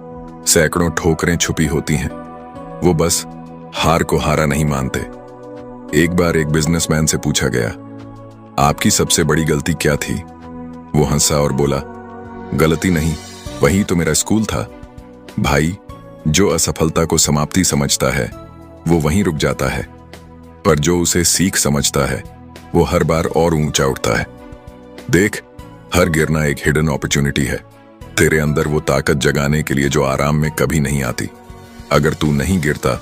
सैकड़ों ठोकरें छुपी होती हैं। वो बस हार को हारा नहीं मानते। एक बार एक बिजनेसमैन से पूछा गया, आपकी सबसे बड़ी गलती क्या थी? वो हंसा और बोला, गलती नहीं, वही तो मेरा स्कूल था। भाई, जो असफलता को समाप्ति समझता है, वो वहीं रुक जाता है, पर जो उसे सीख समझता है, वो हर बार और ऊंचा उठता है। देख, हर गिरना एक हिडन अपॉर्चुनिटी है, तेरे अंदर वो ताकत जगाने के लिए जो आराम में कभी नहीं आती। अगर तू नहीं गिरता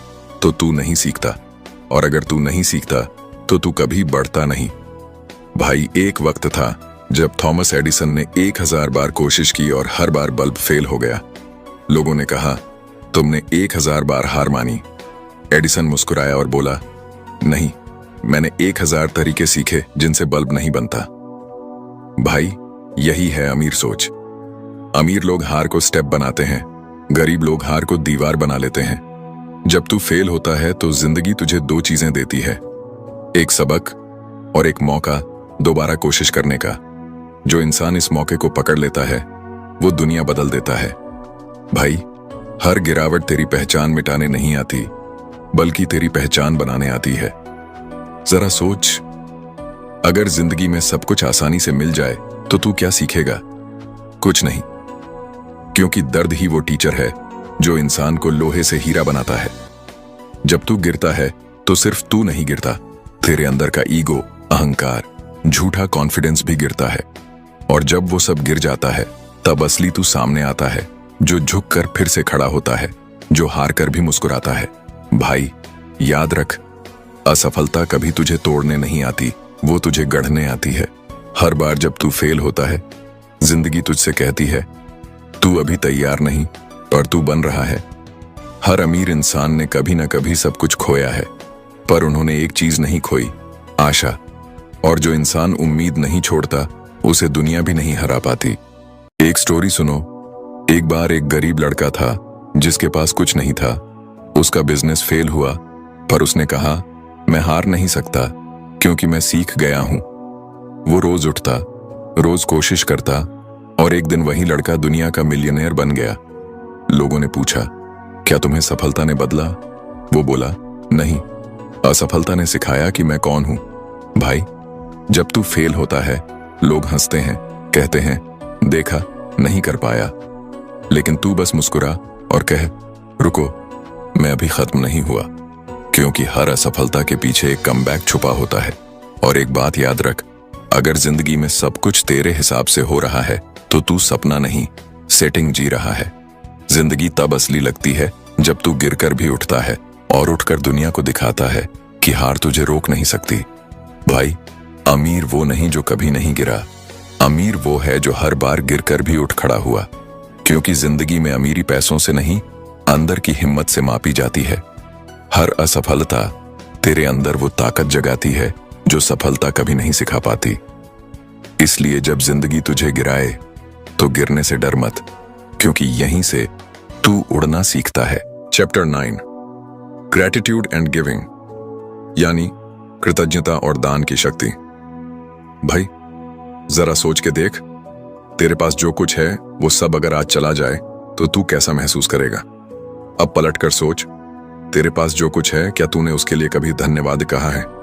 तो तू नहीं सीखता, और अगर तू नहीं सीखता तो तू कभी बढ़ता नहीं। भाई, एक वक्त था जब थॉमस एडिसन ने 1000 बार कोशिश की और हर बार बल्ब फेल हो गया। लोगों ने कहा, तुमने 1000 बार हार मानी। एडिसन मुस्कुराया और बोला, नहीं, मैंने 1000 तरीके सीखे जिनसे बल्ब नहीं बनता। भाई, यही है अमीर सोच। अमीर लोग हार को स्टेप बनाते हैं, गरीब लोग हार को दीवार बना लेते हैं। जब तू फेल होता है तो जिंदगी तुझे 2 चीजें देती है, एक सबक और एक मौका दोबारा कोशिश करने का। जो इंसान इस मौके को पकड़ लेता है, वो दुनिया बदल देता है। भाई, हर गिरावट तेरी पहचान मिटाने नहीं आती, बल्कि तेरी पहचान बनाने आती है। जरा सोच, अगर जिंदगी में सब कुछ आसानी से मिल जाए तो तू क्या सीखेगा? कुछ नहीं, क्योंकि दर्द ही वो टीचर है जो इंसान को लोहे से हीरा बनाता है। जब तू गिरता है तो सिर्फ तू नहीं गिरता, तेरे अंदर का ईगो, अहंकार, झूठा कॉन्फिडेंस भी गिरता है। और जब वो सब गिर जाता है, तब असली तू सामने आता है, जो झुक कर फिर से खड़ा होता है, जो हार कर भी मुस्कुराता है। भाई, याद रख, असफलता कभी तुझे तोड़ने नहीं आती, वो तुझे गढ़ने आती है। हर बार जब तू फेल होता है, जिंदगी तुझसे कहती है, तू अभी तैयार नहीं, पर तू बन रहा है। हर अमीर इंसान ने कभी ना कभी सब कुछ खोया है, पर उन्होंने एक चीज नहीं खोई, आशा। और जो इंसान उम्मीद नहीं छोड़ता, उसे दुनिया भी नहीं हरा पाती। एक स्टोरी सुनो। एक बार एक गरीब लड़का था जिसके पास कुछ नहीं था। उसका बिजनेस फेल हुआ, पर उसने कहा, मैं हार नहीं सकता, क्योंकि मैं सीख गया हूं। वो रोज उठता, रोज कोशिश करता, और एक दिन वही लड़का दुनिया का मिलियनेयर बन गया। लोगों ने पूछा, क्या तुम्हें सफलता ने बदला? वो बोला, नहीं, असफलता ने सिखाया कि मैं कौन हूं। भाई, जब तू फेल होता है, लोग हंसते हैं, कहते हैं देखा, नहीं कर पाया, लेकिन तू बस मुस्कुरा और कह, रुको, मैं अभी खत्म नहीं हुआ। क्योंकि हर असफलता के पीछे एक कमबैक छुपा होता है। और एक बात याद रख, अगर जिंदगी में सब कुछ तेरे हिसाब से हो रहा है तो तू सपना नहीं, सेटिंग जी रहा है। जिंदगी तब असली लगती है जब तू गिरकर भी उठता है और उठकर दुनिया को दिखाता है कि हार तुझे रोक नहीं सकती। भाई, अमीर वो नहीं जो कभी नहीं गिरा, अमीर वो है जो हर बार गिरकर भी उठ खड़ा हुआ। क्योंकि जिंदगी में अमीरी पैसों से नहीं, अंदर की हिम्मत से मापी जाती है। हर असफलता तेरे अंदर वो ताकत जगाती है जो सफलता कभी नहीं सिखा पाती। इसलिए जब जिंदगी तुझे गिराए तो गिरने से डर मत, क्योंकि यहीं से तू उड़ना सीखता है। चैप्टर 9, ग्रैटिट्यूड एंड गिविंग, यानी कृतज्ञता और दान की शक्ति। भाई, जरा सोच के देख, तेरे पास जो कुछ है वो सब अगर आज चला जाए तो तू कैसा महसूस करेगा? अब पलट कर सोच, तेरे पास जो कुछ है, क्या तूने उसके लिए कभी धन्यवाद कहा है?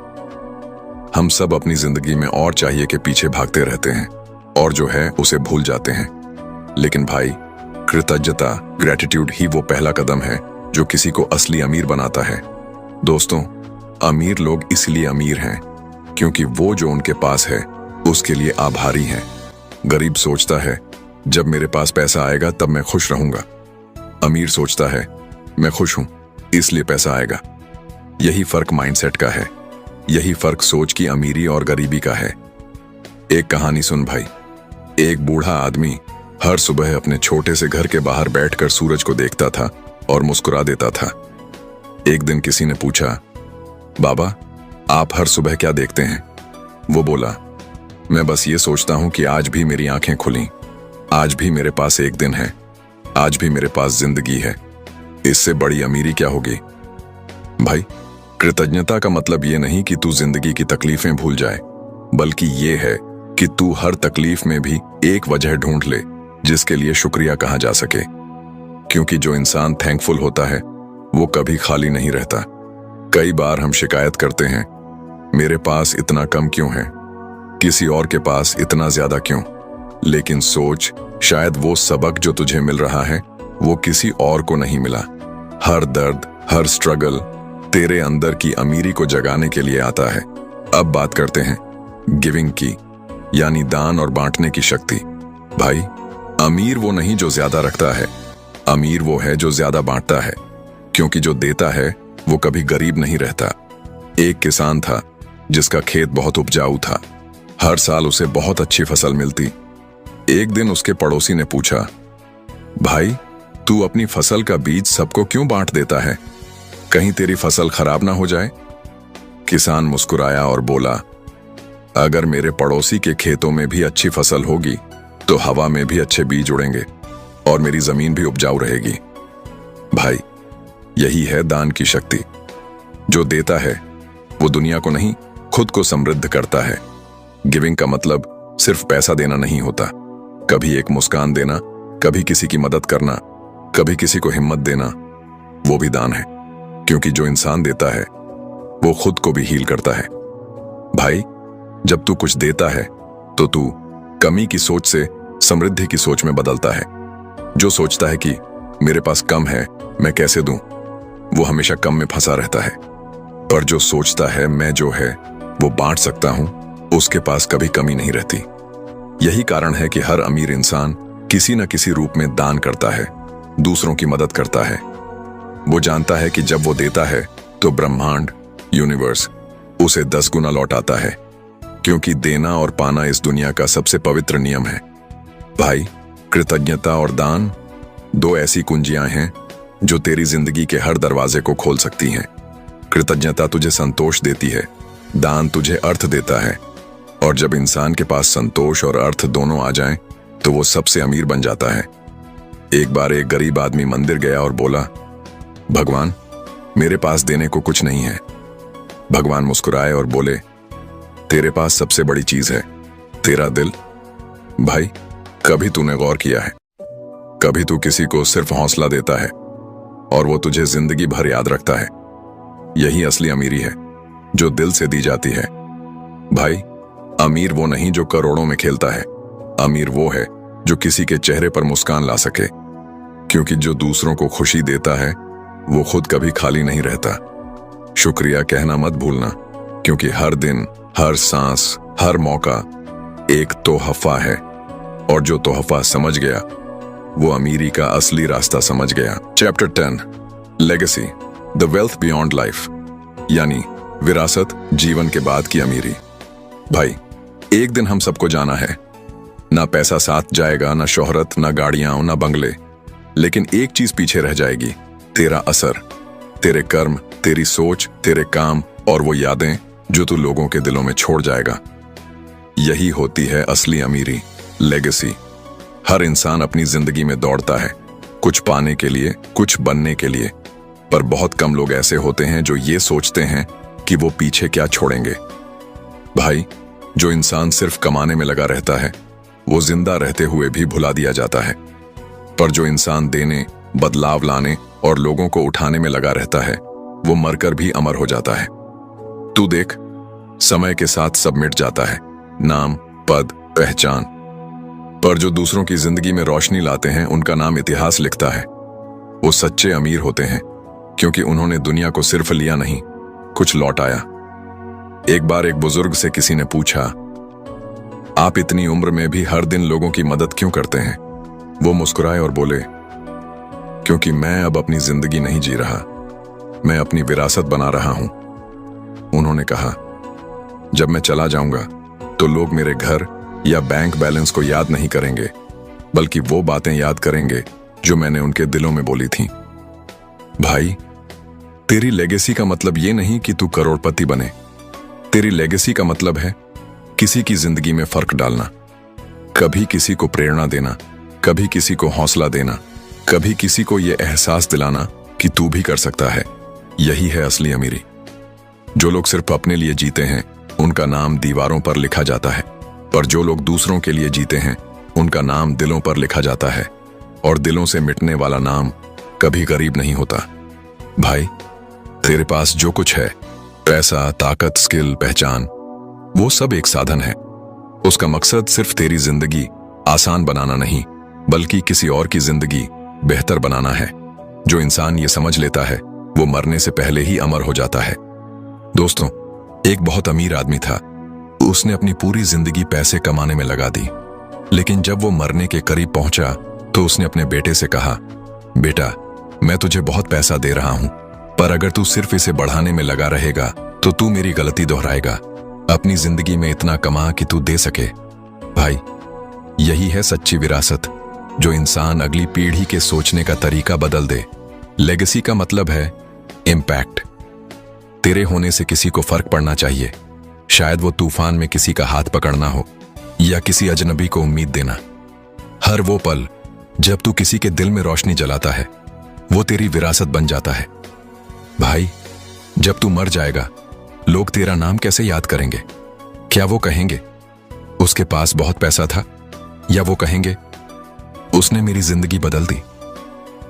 हम सब अपनी जिंदगी में और चाहिए के पीछे भागते रहते हैं और जो है उसे भूल जाते हैं। लेकिन भाई, कृतज्ञता, ग्रैटिट्यूड ही वो पहला कदम है जो किसी को असली अमीर बनाता है। दोस्तों, अमीर लोग इसलिए अमीर हैं क्योंकि वो जो उनके पास है उसके लिए आभारी हैं। गरीब सोचता है जब मेरे पास पैसा आएगा तब मैं खुश रहूंगा। अमीर सोचता है मैं खुश हूं इसलिए पैसा आएगा। यही फर्क माइंडसेट का है, यही फर्क सोच की अमीरी और गरीबी का है। एक कहानी सुन भाई। एक बूढ़ा आदमी हर सुबह अपने छोटे से घर के बाहर बैठकर सूरज को देखता था और मुस्कुरा देता था। एक दिन किसी ने पूछा, बाबा, आप हर सुबह क्या देखते हैं? वो बोला, मैं बस ये सोचता हूं कि आज भी मेरी आंखें खुली, आज भी मेरे पास एक दिन है, आज भी मेरे पास जिंदगी है। इससे बड़ी अमीरी क्या होगी? भाई, कृतज्ञता का मतलब ये नहीं कि तू जिंदगी की तकलीफें भूल जाए, बल्कि ये है कि तू हर तकलीफ में भी एक वजह ढूंढ ले जिसके लिए शुक्रिया कहा जा सके। क्योंकि जो इंसान थैंकफुल होता है वो कभी खाली नहीं रहता। कई बार हम शिकायत करते हैं, मेरे पास इतना कम क्यों है, किसी और के पास इतना ज्यादा क्यों? लेकिन सोच, शायद वो सबक जो तुझे मिल रहा है वो किसी और को नहीं मिला। हर दर्द, हर स्ट्रगल तेरे अंदर की अमीरी को जगाने के लिए आता है। अब बात करते हैं गिविंग की, यानी दान और बांटने की शक्ति। भाई, अमीर वो नहीं जो ज्यादा रखता है, अमीर वो है जो ज्यादा बांटता है। क्योंकि जो देता है वो कभी गरीब नहीं रहता। एक किसान था जिसका खेत बहुत उपजाऊ था, हर साल उसे बहुत अच्छी फसल मिलती। एक दिन उसके पड़ोसी ने पूछा, भाई, तू अपनी फसल का बीज सबको क्यों बांट देता है? कहीं तेरी फसल खराब ना हो जाए? किसान मुस्कुराया और बोला, अगर मेरे पड़ोसी के खेतों में भी अच्छी फसल होगी तो हवा में भी अच्छे बीज उड़ेंगे और मेरी जमीन भी उपजाऊ रहेगी। भाई, यही है दान की शक्ति। जो देता है वो दुनिया को नहीं, खुद को समृद्ध करता है। गिविंग का मतलब सिर्फ पैसा देना नहीं होता, कभी एक मुस्कान देना, कभी किसी की मदद करना, कभी किसी को हिम्मत देना, वो भी दान है। क्योंकि जो इंसान देता है वो खुद को भी हील करता है। भाई, जब तू कुछ देता है तो तू कमी की सोच से समृद्धि की सोच में बदलता है। जो सोचता है कि मेरे पास कम है, मैं कैसे दूं, वो हमेशा कम में फंसा रहता है। पर जो सोचता है मैं जो है वो बांट सकता हूं, उसके पास कभी कमी नहीं रहती। यही कारण है कि हर अमीर इंसान किसी न किसी रूप में दान करता है, दूसरों की मदद करता है। वो जानता है कि जब वो देता है तो ब्रह्मांड, यूनिवर्स उसे 10 गुना लौटाता है। क्योंकि देना और पाना इस दुनिया का सबसे पवित्र नियम है। भाई, कृतज्ञता और दान दो ऐसी कुंजियां हैं जो तेरी जिंदगी के हर दरवाजे को खोल सकती हैं। कृतज्ञता तुझे संतोष देती है, दान तुझे अर्थ देता है। और जब इंसान के पास संतोष और अर्थ दोनों आ जाएं, तो वो सबसे अमीर बन जाता है। एक बार एक गरीब आदमी मंदिर गया और बोला, भगवान, मेरे पास देने को कुछ नहीं है। भगवान मुस्कुराए और बोले, तेरे पास सबसे बड़ी चीज है, तेरा दिल। भाई, कभी तूने गौर किया है, कभी तू किसी को सिर्फ हौसला देता है और वो तुझे जिंदगी भर याद रखता है। यही असली अमीरी है जो दिल से दी जाती है। भाई, अमीर वो नहीं जो करोड़ों में खेलता है, अमीर वो है जो किसी के चेहरे पर मुस्कान ला सके, क्योंकि जो दूसरों को खुशी देता है वो खुद कभी खाली नहीं रहता। शुक्रिया कहना मत भूलना, क्योंकि हर दिन, हर सांस, हर मौका एक तोहफा है, और जो तोहफा समझ गया वो अमीरी का असली रास्ता समझ गया। Chapter 10, legacy, the wealth beyond life, यानी विरासत, जीवन के बाद की अमीरी। भाई, एक दिन हम सबको जाना है। ना पैसा साथ जाएगा, ना शोहरत, ना गाड़ियां, ना बंगले, लेकिन एक चीज पीछे रह जाएगी, तेरा असर, तेरे कर्म, तेरी सोच, तेरे काम और वो यादें जो तू लोगों के दिलों में छोड़ जाएगा। यही होती है असली अमीरी, लेगेसी। हर इंसान अपनी जिंदगी में दौड़ता है, कुछ पाने के लिए, कुछ बनने के लिए, पर बहुत कम लोग ऐसे होते हैं जो ये सोचते हैं कि वो पीछे क्या छोड़ेंगे। भाई, जो इंसान सिर्फ कमाने में लगा रहता है वो जिंदा रहते हुए भी भुला दिया जाता है, पर जो इंसान देने, बदलाव लाने और लोगों को उठाने में लगा रहता है वो मरकर भी अमर हो जाता है। तू देख, समय के साथ सब मिट जाता है, नाम, पद, पहचान, पर जो दूसरों की जिंदगी में रोशनी लाते हैं उनका नाम इतिहास लिखता है। वो सच्चे अमीर होते हैं क्योंकि उन्होंने दुनिया को सिर्फ लिया नहीं, कुछ लौटाया। एक बार एक बुजुर्ग से किसी ने पूछा, आप इतनी उम्र में भी हर दिन लोगों की मदद क्यों करते हैं? वो मुस्कुराए और बोले, क्योंकि मैं अब अपनी जिंदगी नहीं जी रहा, मैं अपनी विरासत बना रहा हूं। उन्होंने कहा, जब मैं चला जाऊंगा तो लोग मेरे घर या बैंक बैलेंस को याद नहीं करेंगे, बल्कि वो बातें याद करेंगे जो मैंने उनके दिलों में बोली थीं। भाई, तेरी लेगेसी का मतलब ये नहीं कि तू करोड़पति बने। तेरी लेगेसी का मतलब है किसी की जिंदगी में फर्क डालना, कभी किसी को प्रेरणा देना, कभी किसी को हौसला देना, कभी किसी को यह एहसास दिलाना कि तू भी कर सकता है। यही है असली अमीरी। जो लोग सिर्फ अपने लिए जीते हैं उनका नाम दीवारों पर लिखा जाता है, पर जो लोग दूसरों के लिए जीते हैं उनका नाम दिलों पर लिखा जाता है, और दिलों से मिटने वाला नाम कभी गरीब नहीं होता। भाई, तेरे पास जो कुछ है, पैसा, ताकत, स्किल, पहचान, वो सब एक साधन है। उसका मकसद सिर्फ तेरी जिंदगी आसान बनाना नहीं, बल्कि किसी और की जिंदगी बेहतर बनाना है। जो इंसान ये समझ लेता है वो मरने से पहले ही अमर हो जाता है। दोस्तों, एक बहुत अमीर आदमी था। उसने अपनी पूरी जिंदगी पैसे कमाने में लगा दी, लेकिन जब वो मरने के करीब पहुंचा तो उसने अपने बेटे से कहा, बेटा, मैं तुझे बहुत पैसा दे रहा हूं, पर अगर तू सिर्फ इसे बढ़ाने में लगा रहेगा तो तू मेरी गलती दोहराएगा। अपनी जिंदगी में इतना कमा कि तू दे सके। भाई, यही है सच्ची विरासत, जो इंसान अगली पीढ़ी के सोचने का तरीका बदल दे। लेगेसी का मतलब है इम्पैक्ट। तेरे होने से किसी को फर्क पड़ना चाहिए, शायद वो तूफान में किसी का हाथ पकड़ना हो या किसी अजनबी को उम्मीद देना। हर वो पल जब तू किसी के दिल में रोशनी जलाता है वो तेरी विरासत बन जाता है। भाई, जब तू मर जाएगा लोग तेरा नाम कैसे याद करेंगे? क्या वो कहेंगे उसके पास बहुत पैसा था, या वो कहेंगे उसने मेरी जिंदगी बदल दी?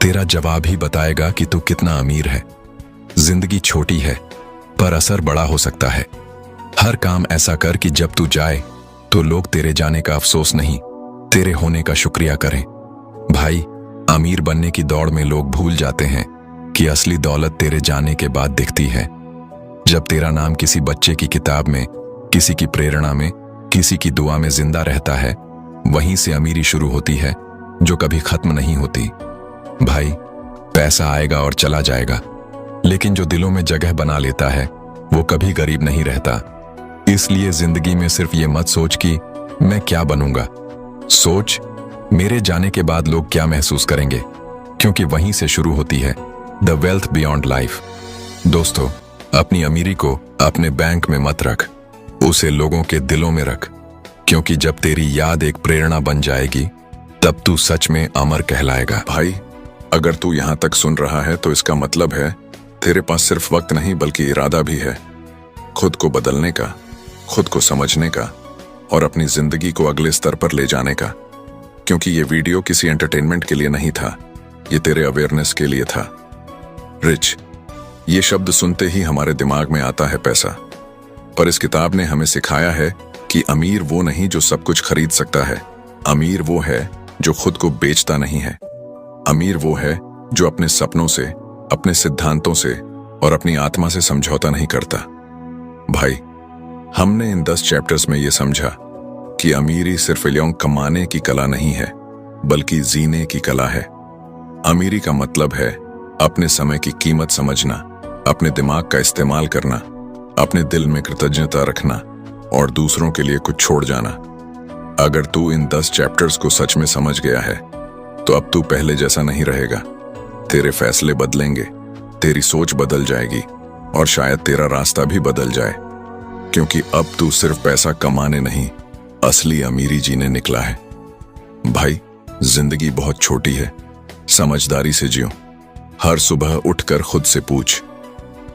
तेरा जवाब ही बताएगा कि तू कितना अमीर है। जिंदगी छोटी है पर असर बड़ा हो सकता है। हर काम ऐसा कर कि जब तू जाए तो लोग तेरे जाने का अफसोस नहीं, तेरे होने का शुक्रिया करें। भाई, अमीर बनने की दौड़ में लोग भूल जाते हैं कि असली दौलत तेरे जाने के बाद दिखती है। जब तेरा नाम किसी बच्चे की किताब में, किसी की प्रेरणा में, किसी की दुआ में जिंदा रहता है, वहीं से अमीरी शुरू होती है जो कभी खत्म नहीं होती। भाई, पैसा आएगा और चला जाएगा, लेकिन जो दिलों में जगह बना लेता है वो कभी गरीब नहीं रहता। इसलिए जिंदगी में सिर्फ ये मत सोच कि मैं क्या बनूंगा, सोच मेरे जाने के बाद लोग क्या महसूस करेंगे, क्योंकि वहीं से शुरू होती है द वेल्थ बियॉन्ड लाइफ। दोस्तों, अपनी अमीरी को अपने बैंक में मत रख, उसे लोगों के दिलों में रख, क्योंकि जब तेरी याद एक प्रेरणा बन जाएगी तब तू सच में अमर कहलाएगा। भाई, अगर तू यहां तक सुन रहा है तो इसका मतलब है तेरे पास सिर्फ वक्त नहीं बल्कि इरादा भी है, खुद को बदलने का, खुद को समझने का और अपनी जिंदगी को अगले स्तर पर ले जाने का। क्योंकि ये वीडियो किसी एंटरटेनमेंट के लिए नहीं था, ये तेरे अवेयरनेस के लिए था। रिच, ये शब्द सुनते ही हमारे दिमाग में आता है पैसा, पर इस किताब ने हमें सिखाया है कि अमीर वो नहीं जो सब कुछ खरीद सकता है। अमीर वो है जो खुद को बेचता नहीं है। अमीर वो है जो अपने सपनों से, अपने सिद्धांतों से और अपनी आत्मा से समझौता नहीं करता। भाई, हमने इन 10 चैप्टर्स में ये समझा कि अमीरी सिर्फ इल्यों कमाने की कला नहीं है, बल्कि जीने की कला है। अमीरी का मतलब है अपने समय की कीमत समझना, अपने दिमाग का इस्तेमाल करना, अपने दिल में कृतज्ञता रखना और दूसरों के लिए कुछ छोड़ जाना। अगर तू इन 10 चैप्टर्स को सच में समझ गया है, तो अब तू पहले जैसा नहीं रहेगा। तेरे फैसले बदलेंगे, तेरी सोच बदल जाएगी और शायद तेरा रास्ता भी बदल जाए, क्योंकि अब तू सिर्फ पैसा कमाने नहीं, असली अमीरी जीने निकला है। भाई, जिंदगी बहुत छोटी है, समझदारी से जियो। हर सुबह उठकर खुद से पूछ,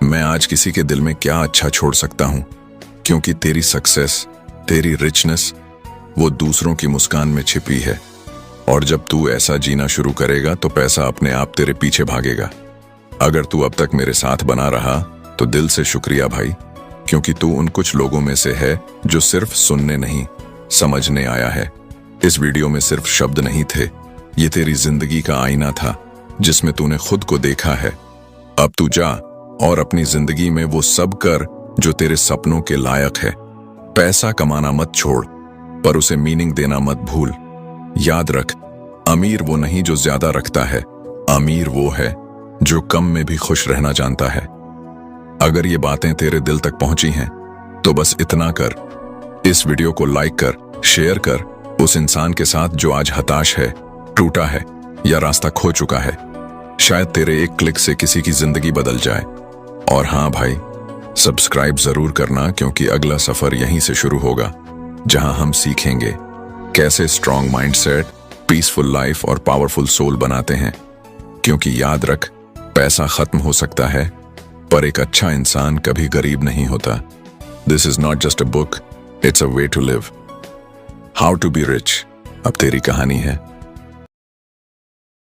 मैं आज किसी के दिल में क्या अच्छा छोड़ सकता हूं, क्योंकि तेरी सक्सेस, तेरी रिचनेस वो दूसरों की मुस्कान में छिपी है। और जब तू ऐसा जीना शुरू करेगा तो पैसा अपने आप तेरे पीछे भागेगा। अगर तू अब तक मेरे साथ बना रहा तो दिल से शुक्रिया भाई, क्योंकि तू उन कुछ लोगों में से है जो सिर्फ सुनने नहीं, समझने आया है। इस वीडियो में सिर्फ शब्द नहीं थे, ये तेरी जिंदगी का आईना था जिसमें तूने खुद को देखा है। अब तू जा और अपनी जिंदगी में वो सब कर जो तेरे सपनों के लायक है। पैसा कमाना मत छोड़, पर उसे मीनिंग देना मत भूल। याद रख, अमीर वो नहीं जो ज्यादा रखता है, अमीर वो है जो कम में भी खुश रहना जानता है। अगर ये बातें तेरे दिल तक पहुंची हैं, तो बस इतना कर, इस वीडियो को लाइक कर, शेयर कर उस इंसान के साथ जो आज हताश है, टूटा है या रास्ता खो चुका है। शायद तेरे एक क्लिक से किसी की जिंदगी बदल जाए। और हाँ भाई, सब्सक्राइब जरूर करना, क्योंकि अगला सफर यहीं से शुरू होगा, जहां हम सीखेंगे कैसे स्ट्रॉन्ग माइंडसेट, पीसफुल लाइफ और पावरफुल सोल बनाते हैं। क्योंकि याद रख, पैसा खत्म हो सकता है, पर एक अच्छा इंसान कभी गरीब नहीं होता। This is not just a book, it's a way to live. How to be rich अब तेरी कहानी है।